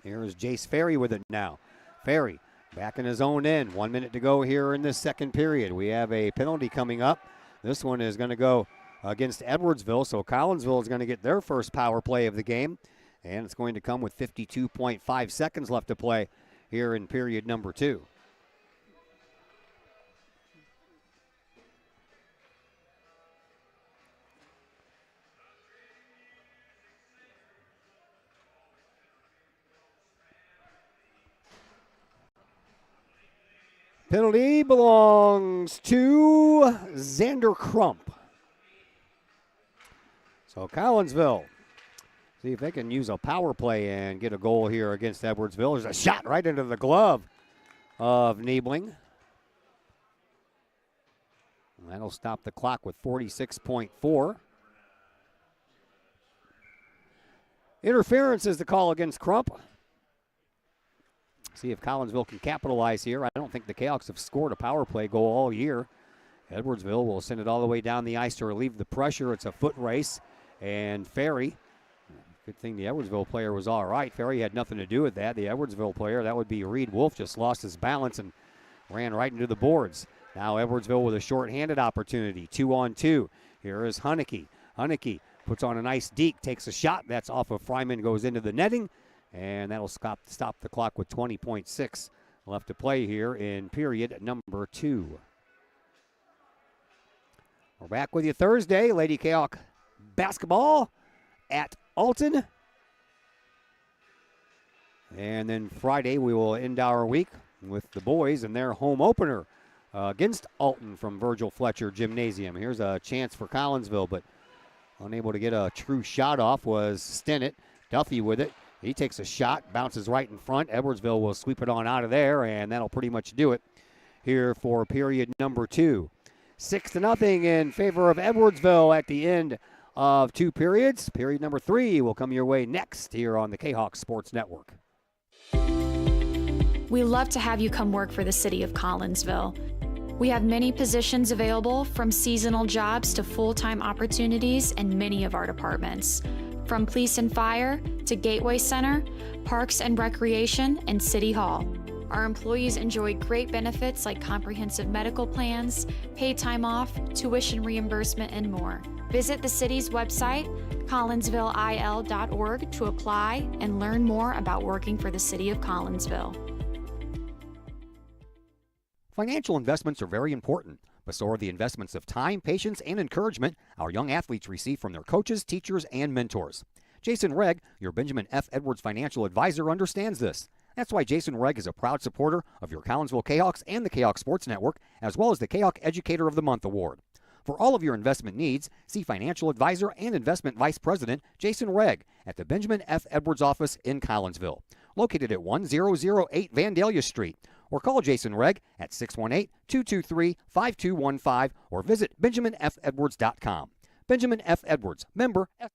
Here is Jace Ferry with it now. Ferry back in his own end. 1 minute to go here in this second period. We have a penalty coming up. This one is going to go against Edwardsville, so Collinsville is going to get their first power play of the game, and it's going to come with 52.5 seconds left to play here in period number 2. Penalty belongs to Xander Crump. So Collinsville, see if they can use a power play and get a goal here against Edwardsville. There's a shot right into the glove of Niebling. And that'll stop the clock with 46.4. Interference is the call against Crump. See if Collinsville can capitalize here. I don't think the Kahawks have scored a power play goal all year. Edwardsville will send it all the way down the ice to relieve the pressure. It's a foot race. And Ferry, good thing the Edwardsville player was all right. Ferry had nothing to do with that. The Edwardsville player, that would be Reed Wolf, just lost his balance and ran right into the boards. Now Edwardsville with a short-handed opportunity. 2-on-2. Here is Hunnicky. Hunnicky puts on a nice deke, takes a shot. That's off of Fryman, goes into the netting. And that'll stop the clock with 20.6 left to play here in period number 2. We're back with you Thursday. Lady Kahok basketball at Alton. And then Friday we will end our week with the boys and their home opener against Alton from Virgil Fletcher Gymnasium. Here's a chance for Collinsville, but unable to get a true shot off was Stennett. Duffy with it. He takes a shot, bounces right in front. Edwardsville will sweep it on out of there, and that'll pretty much do it here for period number 2. 6-0 in favor of Edwardsville at the end of 2 periods. Period number 3 will come your way next here on the Kahawk Sports Network. We love to have you come work for the city of Collinsville. We have many positions available, from seasonal jobs to full-time opportunities in many of our departments. From police and fire to Gateway Center, Parks and Recreation, and City Hall. Our employees enjoy great benefits like comprehensive medical plans, paid time off, tuition reimbursement, and more. Visit the city's website, collinsvilleil.org, to apply and learn more about working for the City of Collinsville. Financial investments are very important, but so are the investments of time, patience, and encouragement our young athletes receive from their coaches, teachers, and mentors. Jason Regg, your Benjamin F. Edwards financial advisor, understands this. That's why Jason Regg is a proud supporter of your Collinsville Kahawks and the Kahok Sports Network, as well as the Kahok Educator of the Month Award. For all of your investment needs, see financial advisor and investment vice president Jason Regg at the Benjamin F. Edwards office in Collinsville, located at 1008 Vandalia Street, or call Jason Regg at 618-223-5215 or visit benjaminfedwards.com. Benjamin F. Edwards, member F.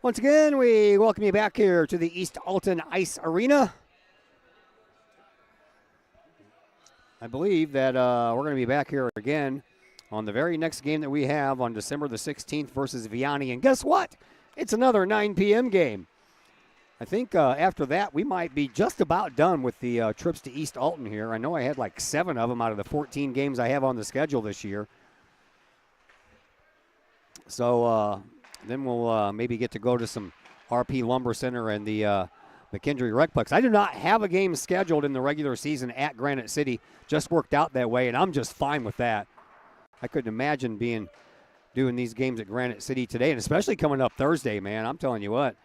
Once again, we welcome you back here to the East Alton Ice Arena. I believe that we're going to be back here again on the very next game that we have on December the 16th versus Vianney. And guess what? It's another 9 p.m. game. I think after that, we might be just about done with the trips to East Alton here. I know I had like 7 of them out of the 14 games I have on the schedule this year. So then we'll maybe get to go to some RP Lumber Center and the McKendree Recplex. I do not have a game scheduled in the regular season at Granite City. Just worked out that way, and I'm just fine with that. I couldn't imagine doing these games at Granite City today, and especially coming up Thursday, man. I'm telling you what.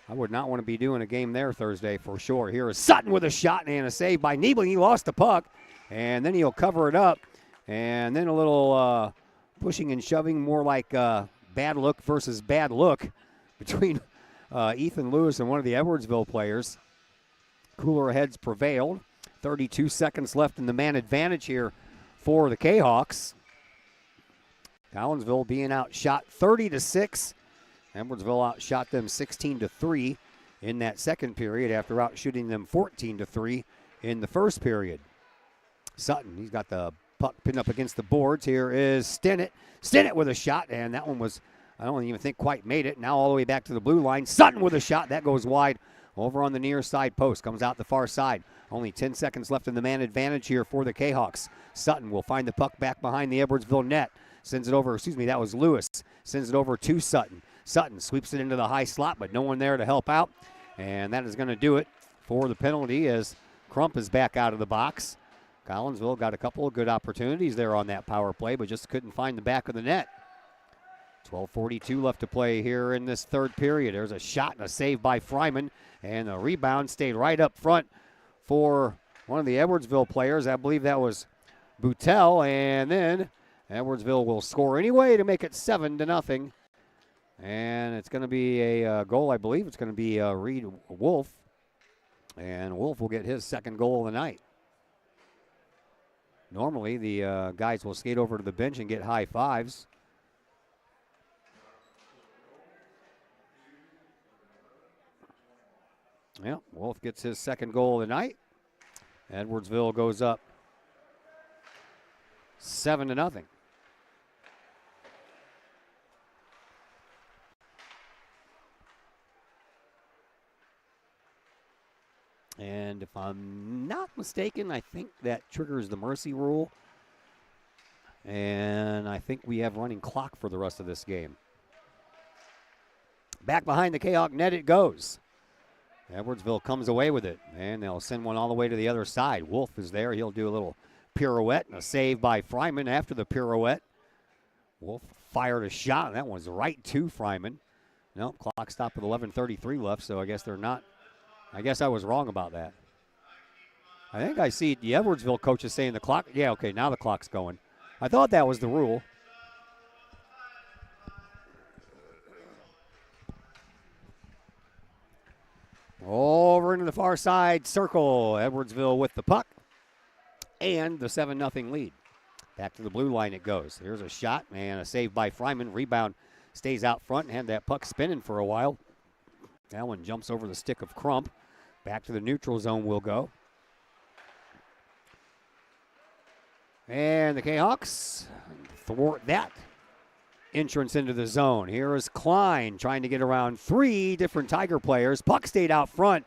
I would not want to be doing a game there Thursday for sure. Here is Sutton with a shot and a save by Niebling. He lost the puck, and then he'll cover it up. And then a little pushing and shoving, more like bad look versus bad look between Ethan Lewis and one of the Edwardsville players. Cooler heads prevailed. 32 seconds left in the man advantage here for the Kahawks. Collinsville being outshot 30-6. Edwardsville outshot them 16-3 in that second period after outshooting them 14-3 in the first period. Sutton, he's got the puck pinned up against the boards. Here is Stinnett. Stinnett with a shot, and that one was, I don't even think quite made it. Now all the way back to the blue line. Sutton with a shot. That goes wide over on the near side post. Comes out the far side. Only 10 seconds left in the man advantage here for the Kahawks. Sutton will find the puck back behind the Edwardsville net. Sends it over, that was Lewis. Sends it over to Sutton. Sutton sweeps it into the high slot, but no one there to help out. And that is going to do it for the penalty as Crump is back out of the box. Collinsville got a couple of good opportunities there on that power play, but just couldn't find the back of the net. 12:42 left to play here in this third period. There's a shot and a save by Fryman, and the rebound stayed right up front for one of the Edwardsville players. I believe that was Boutel, and then Edwardsville will score anyway to make it 7-0. And it's going to be a goal, I believe. It's going to be Reed Wolf. And Wolf will get his second goal of the night. Normally, the guys will skate over to the bench and get high fives. Yep, Wolf gets his second goal of the night. Edwardsville goes up 7-0. And if I'm not mistaken, I think that triggers the mercy rule. And I think we have running clock for the rest of this game. Back behind the Kahok net it goes. Edwardsville comes away with it, and they'll send one all the way to the other side. Wolf is there. He'll do a little pirouette and a save by Fryman after the pirouette. Wolf fired a shot, and that one's right to Fryman. Nope, clock stopped with 11:33 left, so I guess they're not. I guess I was wrong about that. I think I see the Edwardsville coach is saying the clock. Yeah, okay, now the clock's going. I thought that was the rule. Over into the far side circle. Edwardsville with the puck. And the 7-0 lead. Back to the blue line it goes. Here's a shot and a save by Fryman. Rebound stays out front and had that puck spinning for a while. That one jumps over the stick of Crump. Back to the neutral zone we'll go. And the Kahawks thwart that entrance into the zone. Here is Klein trying to get around 3 different Tiger players. Puck stayed out front.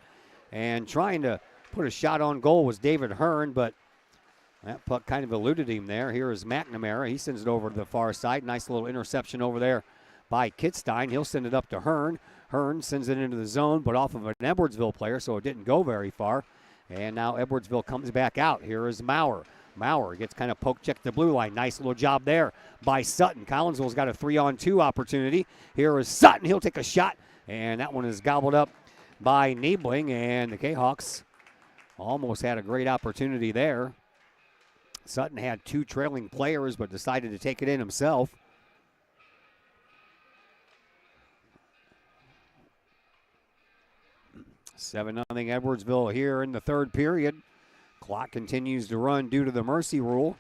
And trying to put a shot on goal was David Hearn, but that puck kind of eluded him there. Here is McNamara. He sends it over to the far side. Nice little interception over there by Kittstein. He'll send it up to Hearn. Hearn sends it into the zone, but off of an Edwardsville player, so it didn't go very far. And now Edwardsville comes back out. Here is Maurer. Maurer gets kind of poke checked the blue line. Nice little job there by Sutton. Collinsville's got a 3-on-2 opportunity. Here is Sutton. He'll take a shot, and that one is gobbled up by Niebling, and the Kahawks almost had a great opportunity there. Sutton had 2 trailing players, but decided to take it in himself. $7-0 Edwardsville here in the third period. Clock continues to run due to the mercy rule.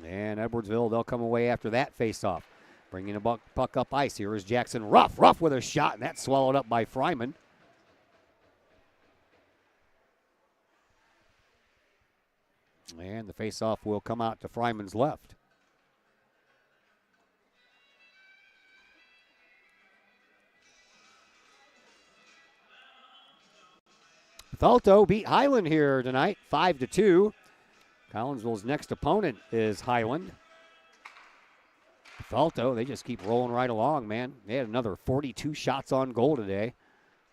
And Edwardsville, they'll come away after that face-off. Bringing a puck up ice. Here is Jackson Ruff. Ruff with a shot, and that's swallowed up by Fryman. And the face-off will come out to Fryman's left. Bethalto beat Highland here tonight, 5-2. Collinsville's next opponent is Highland. Bethalto, they just keep rolling right along, man. They had another 42 shots on goal today.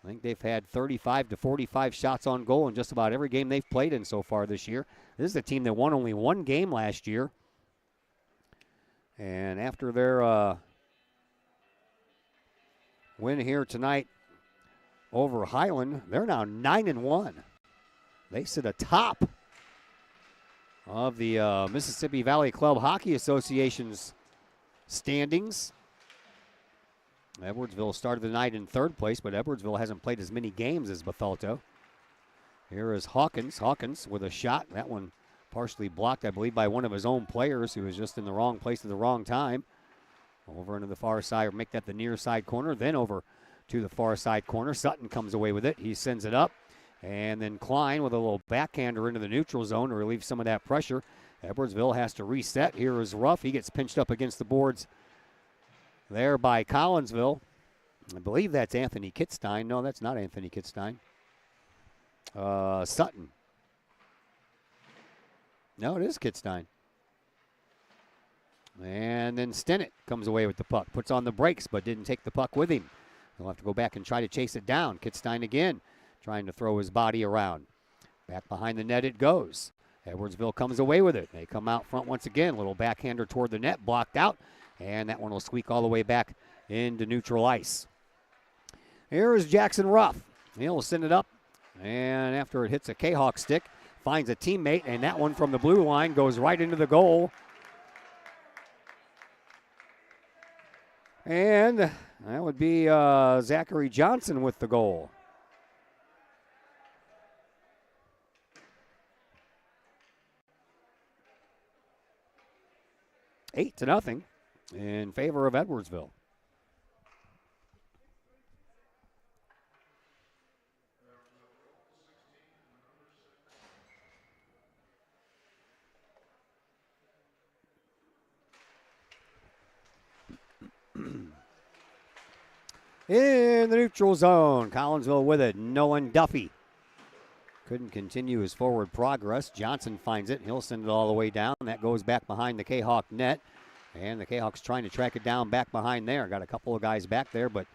I think they've had 35 to 45 shots on goal in just about every game they've played in so far this year. This is a team that won only 1 game last year. And after their win here tonight over Highland, they're now 9-1. They sit atop of the Mississippi Valley Club Hockey Association's standings. Edwardsville started the night in third place, but Edwardsville hasn't played as many games as Bethalto. Here is Hawkins. Hawkins with a shot. That one partially blocked, I believe, by one of his own players who was just in the wrong place at the wrong time. Over into the far side, make that the near side corner, then over to the far side corner. Sutton comes away with it. He sends it up. And then Klein with a little backhander into the neutral zone to relieve some of that pressure. Edwardsville has to reset. Here is Ruff. He gets pinched up against the boards there by Collinsville. I believe that's Anthony Kittstein. No, that's not Anthony Kittstein. Sutton. No, it is Kittstein. And then Stennett comes away with the puck. Puts on the brakes, but didn't take the puck with him. He'll have to go back and try to chase it down. Kittstein again, trying to throw his body around. Back behind the net it goes. Edwardsville comes away with it. They come out front once again. Little backhander toward the net, blocked out. And that one will squeak all the way back into neutral ice. Here is Jackson Ruff. He'll send it up. And after it hits a Kahawk stick, finds a teammate. And that one from the blue line goes right into the goal. And that would be Zachary Johnson with the goal. Eight to nothing in favor of Edwardsville. In the neutral zone, Collinsville with it. Nolan Duffy couldn't continue his forward progress. Johnson finds it. He'll send it all the way down. That goes back behind the Kahawk net. And the Kahawks trying to track it down back behind there. Got a couple of guys back there, but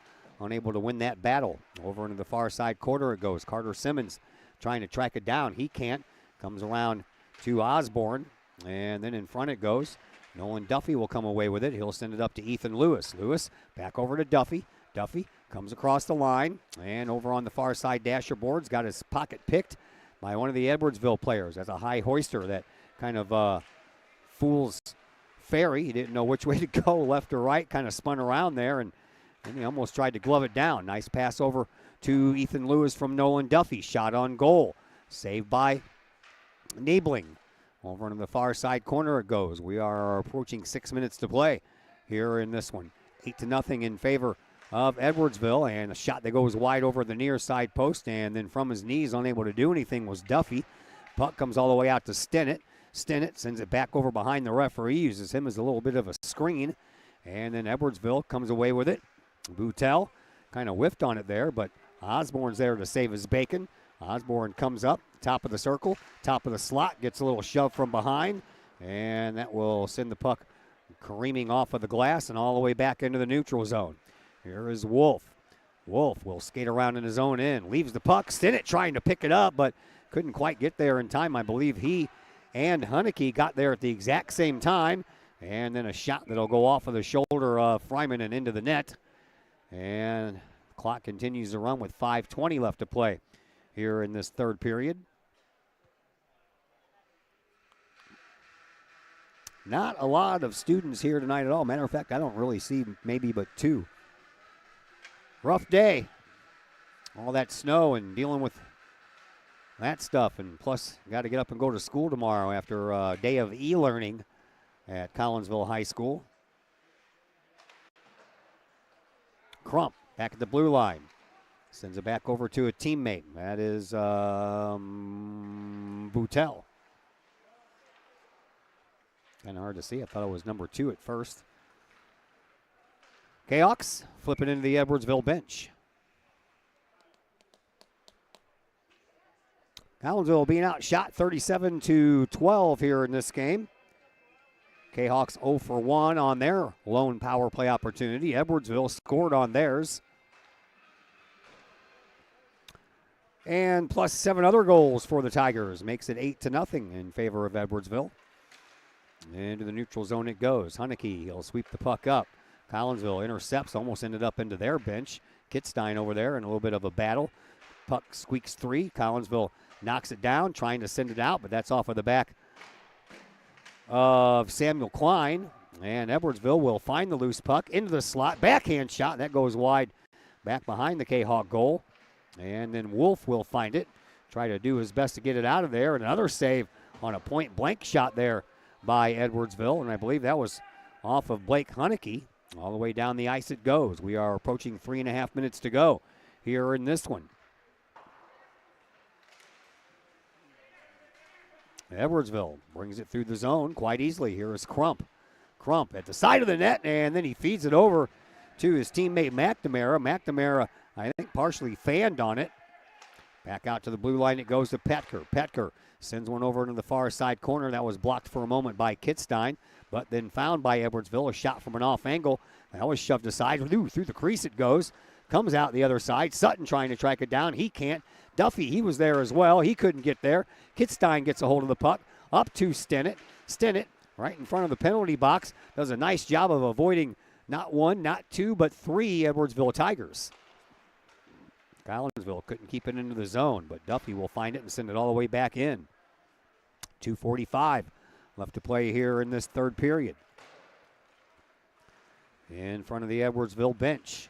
unable to win that battle. Over into the far side quarter it goes. Carter Simmons trying to track it down. He can't. Comes around to Osborne. And then in front it goes. Nolan Duffy will come away with it. He'll send it up to Ethan Lewis. Lewis back over to Duffy. Duffy comes across the line. And over on the far side dasher boards, got his pocket picked by one of the Edwardsville players. That's a high hoister that kind of fools Ferry. He didn't know which way to go, left or right, kind of spun around there, and he almost tried to glove it down. Nice pass over to Ethan Lewis from Nolan Duffy. Shot on goal. Saved by Niebling. Over in the far side corner it goes. We are approaching 6 minutes to play here in this one. 8-0 in favor of Edwardsville, and a shot that goes wide over the near side post, and then from his knees, unable to do anything, was Duffy. Puck comes all the way out to Stennett. Stennett sends it back over behind the referee, uses him as a little bit of a screen, and then Edwardsville comes away with it. Boutel kind of whiffed on it there, but Osborne's there to save his bacon. Osborne comes up, top of the circle, top of the slot, gets a little shove from behind, and that will send the puck careening off of the glass and all the way back into the neutral zone. Here is Wolf. Wolf will skate around in his own end, leaves the puck. Stinnett trying to pick it up, but couldn't quite get there in time. I believe he and Hunnicky got there at the exact same time. And then a shot that'll go off of the shoulder of Fryman and into the net. And the clock continues to run with 5:20 left to play here in this third period. Not a lot of students here tonight at all. Matter of fact, I don't really see maybe but two. Rough day. All that snow and dealing with that stuff. And plus, got to get up and go to school tomorrow after a day of e-learning at Collinsville High School. Crump back at the blue line. Sends it back over to a teammate. That is Boutel. Kind of hard to see. I thought it was number 2 at first. Kahawks flipping into the Edwardsville bench. Collinsville being outshot 37-12 here in this game. Kahawks 0 for 1 on their lone power play opportunity. Edwardsville scored on theirs. And plus 7 other goals for the Tigers. Makes it 8-0 in favor of Edwardsville. Into the neutral zone it goes. Hunnicky, he'll sweep the puck up. Collinsville intercepts, almost ended up into their bench. Kitstein over there in a little bit of a battle. Puck squeaks 3. Collinsville knocks it down, trying to send it out, but that's off of the back of Samuel Klein. And Edwardsville will find the loose puck into the slot. Backhand shot, that goes wide back behind the Kahawk goal. And then Wolf will find it, try to do his best to get it out of there. And another save on a point-blank shot there by Edwardsville. And I believe that was off of Blake Hunnicky. All the way down the ice it goes. We are approaching 3.5 minutes to go here in this one. Edwardsville brings it through the zone quite easily. Here is Crump. Crump at the side of the net, and then he feeds it over to his teammate McNamara. McNamara, I think, partially fanned on it. Back out to the blue line it goes to Petker. Petker sends one over into the far side corner. That was blocked for a moment by Kitstein, but then found by Edwardsville. A shot from an off angle. That was shoved aside. Through the crease it goes. Comes out the other side. Sutton trying to track it down. He can't. Duffy, he was there as well. He couldn't get there. Kitstein gets a hold of the puck. Up to Stinnett. Stinnett, right in front of the penalty box, does a nice job of avoiding not 1, not 2, but 3 Edwardsville Tigers. Collinsville couldn't keep it into the zone, but Duffy will find it and send it all the way back in. 2:45 left to play here in this third period. In front of the Edwardsville bench.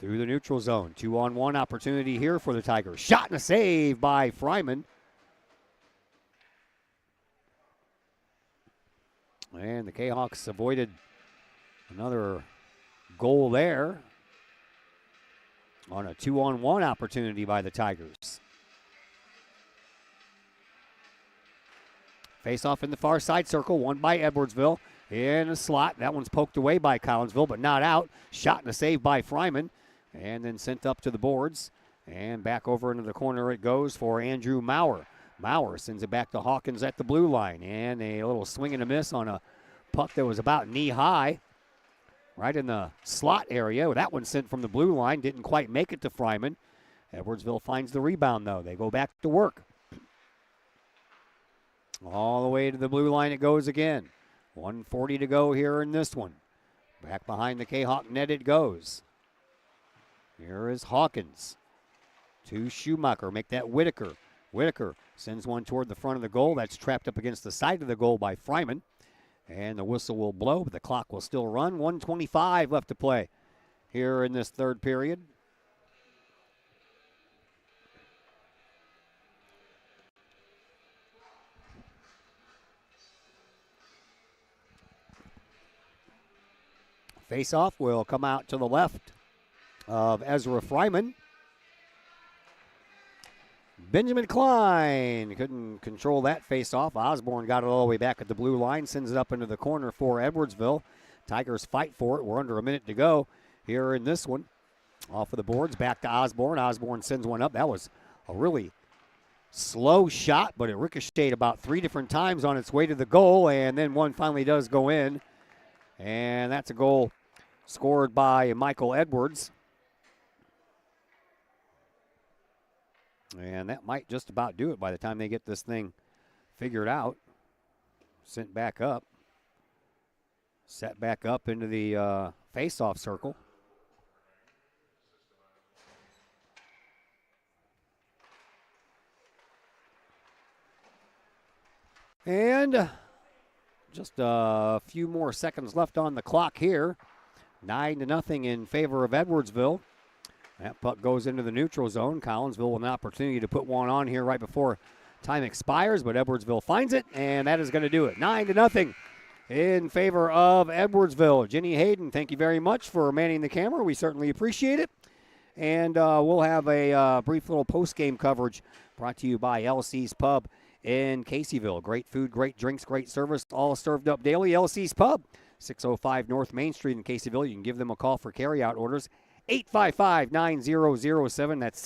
Through the neutral zone. 2-on-1 opportunity here for the Tigers. Shot and a save by Fryman. And the Kahawks avoided another goal there on a 2-on-1 opportunity by the Tigers. Face off in the far side circle, won by Edwardsville. In a slot, that one's poked away by Collinsville, but not out. Shot and a save by Fryman. And then sent up to the boards. And back over into the corner it goes for Andrew Maurer. Maurer sends it back to Hawkins at the blue line. And a little swing and a miss on a puck that was about knee high. Right in the slot area. That one sent from the blue line. Didn't quite make it to Fryman. Edwardsville finds the rebound, though. They go back to work. All the way to the blue line it goes again. 1:40 to go here in this one. Back behind the Kahawk net it goes. Here is Hawkins. To Schumacher. Make that Whitaker. Whitaker sends one toward the front of the goal. That's trapped up against the side of the goal by Fryman. And the whistle will blow, but the clock will still run. 1:25 left to play here in this third period. Face-off will come out to the left of Ezra Fryman. Benjamin Klein couldn't control that face-off. Osborne got it all the way back at the blue line, sends it up into the corner for Edwardsville. Tigers fight for it. We're under a minute to go here in this one. Off of the boards, back to Osborne. Osborne sends one up. That was a really slow shot, but it ricocheted about 3 different times on its way to the goal, and then one finally does go in. And that's a goal scored by Michael Edwards. And that might just about do it by the time they get this thing figured out. Sent back up. Set back up into the face-off circle. And just a few more seconds left on the clock here. 9-0 in favor of Edwardsville. That puck goes into the neutral zone. Collinsville with an opportunity to put one on here right before time expires, but Edwardsville finds it, and that is going to do it. 9-0 in favor of Edwardsville. Jenny Hayden, thank you very much for manning the camera. We certainly appreciate it. And we'll have a brief little post-game coverage brought to you by LC's Pub in Caseyville. Great food, great drinks, great service, all served up daily. LC's Pub, 605 North Main Street in Caseyville. You can give them a call for carryout orders. 855-9007. That's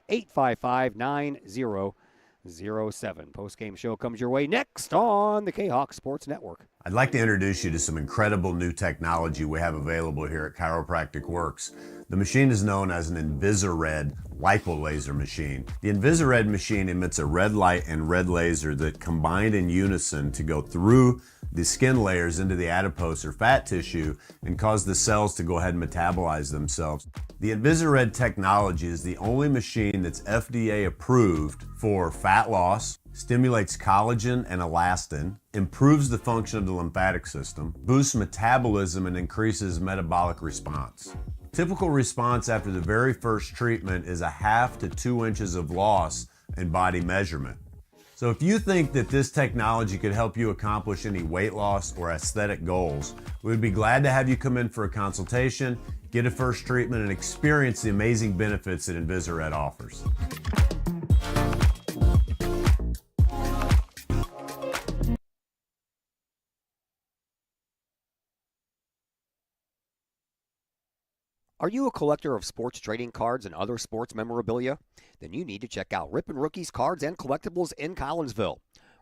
618-855-9007. Post-game show comes your way next on the Kahok Sports Network. I'd like to introduce you to some incredible new technology we have available here at Chiropractic Works. The machine is known as an InvisiRed lipolaser machine. The InvisiRed machine emits a red light and red laser that combine in unison to go through the skin layers into the adipose or fat tissue and cause the cells to go ahead and metabolize themselves. The InvisiRed technology is the only machine that's FDA approved for fat loss, stimulates collagen and elastin, improves the function of the lymphatic system, boosts metabolism, and increases metabolic response. Typical response after the very first treatment is 1/2 to 2 inches of loss in body measurement. So if you think that this technology could help you accomplish any weight loss or aesthetic goals, we would be glad to have you come in for a consultation, get a first treatment, and experience the amazing benefits that InvisiRed offers. Are you a collector of sports trading cards and other sports memorabilia? Then you need to check out Rippin' Rookies Cards and Collectibles in Collinsville.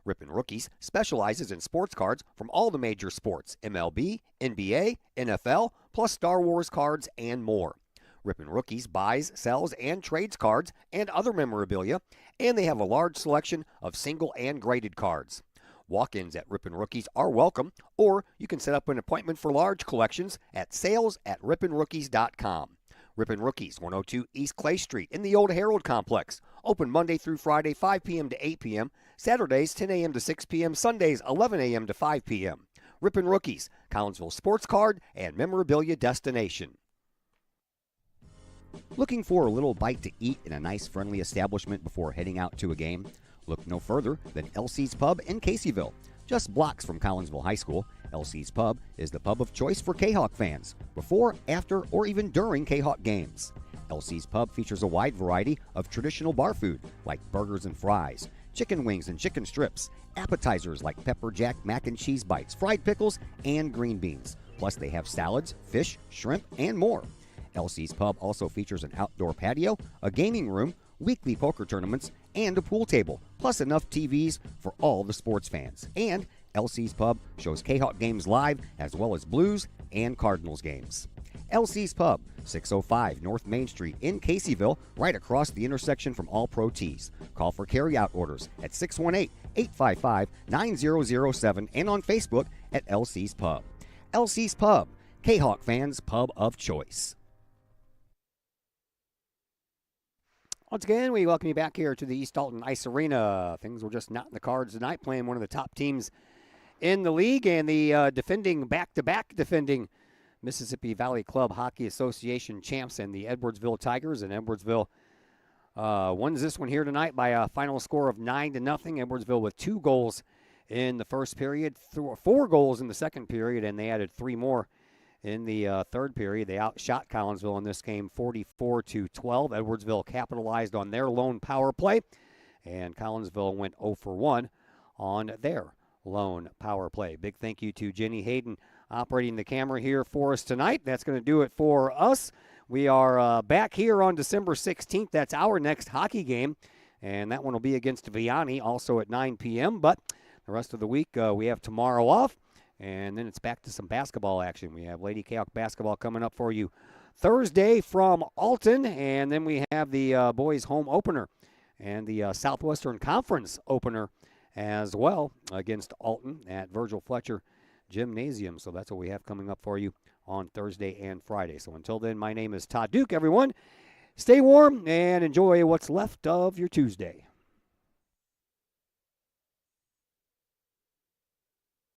Rippin' Rookies specializes in sports cards from all the major sports, MLB, NBA, NFL, plus Star Wars cards and more. Rippin' Rookies buys, sells, and trades cards and other memorabilia, and they have a large selection of single and graded cards. Walk-ins at Rippin' Rookies are welcome, or you can set up an appointment for large collections at sales@rippinrookies.com. Rippin' Rookies, 102 East Clay Street in the Old Herald Complex. Open Monday through Friday, 5 p.m. to 8 p.m., Saturdays, 10 a.m. to 6 p.m., Sundays, 11 a.m. to 5 p.m. Rippin' Rookies, Collinsville sports card and memorabilia destination. Looking for a little bite to eat in a nice, friendly establishment before heading out to a game? Look no further than LC's Pub in Caseyville. Just blocks from Collinsville High School, LC's Pub is the pub of choice for Kahok fans, before, after, or even during Kahok games. LC's Pub features a wide variety of traditional bar food like burgers and fries, chicken wings and chicken strips, appetizers like pepper jack mac and cheese bites, fried pickles, and green beans. Plus they have salads, fish, shrimp, and more. LC's Pub also features an outdoor patio, a gaming room, weekly poker tournaments, and a pool table, plus enough TVs for all the sports fans. And LC's Pub shows Kahok games live, as well as Blues and Cardinals games. LC's Pub, 605 North Main Street in Caseyville, right across the intersection from All Pro Tees. Call for carryout orders at 618-855-9007 and on Facebook at LC's Pub. LC's Pub, Kahok fans' pub of choice. Once again, we welcome you back here to the East Alton Ice Arena. Things were just not in the cards tonight, playing one of the top teams in the league, and the back-to-back defending Mississippi Valley Club Hockey Association champs and the Edwardsville Tigers. And Edwardsville wins this one here tonight by a final score of 9-0. Edwardsville with 2 goals in the first period, 4 goals in the second period, and they added 3 more in the third period. They outshot Collinsville in this game 44-12. Edwardsville capitalized on their lone power play, and Collinsville went 0 for 1 on their lone power play. Big thank you to Jenny Hayden operating the camera here for us tonight. That's going to do it for us. We are back here on December 16th. That's our next hockey game, and that one will be against Vianney, also at 9 p.m. But the rest of the week, we have tomorrow off, and then it's back to some basketball action. We have Lady Kahok basketball coming up for you Thursday from Alton, and then we have the boys' home opener and the Southwestern Conference opener as well against Alton at Virgil Fletcher Gymnasium. So that's what we have coming up for you on Thursday and Friday. So until then, my name is Todd Duke, everyone. Stay warm and enjoy what's left of your Tuesday.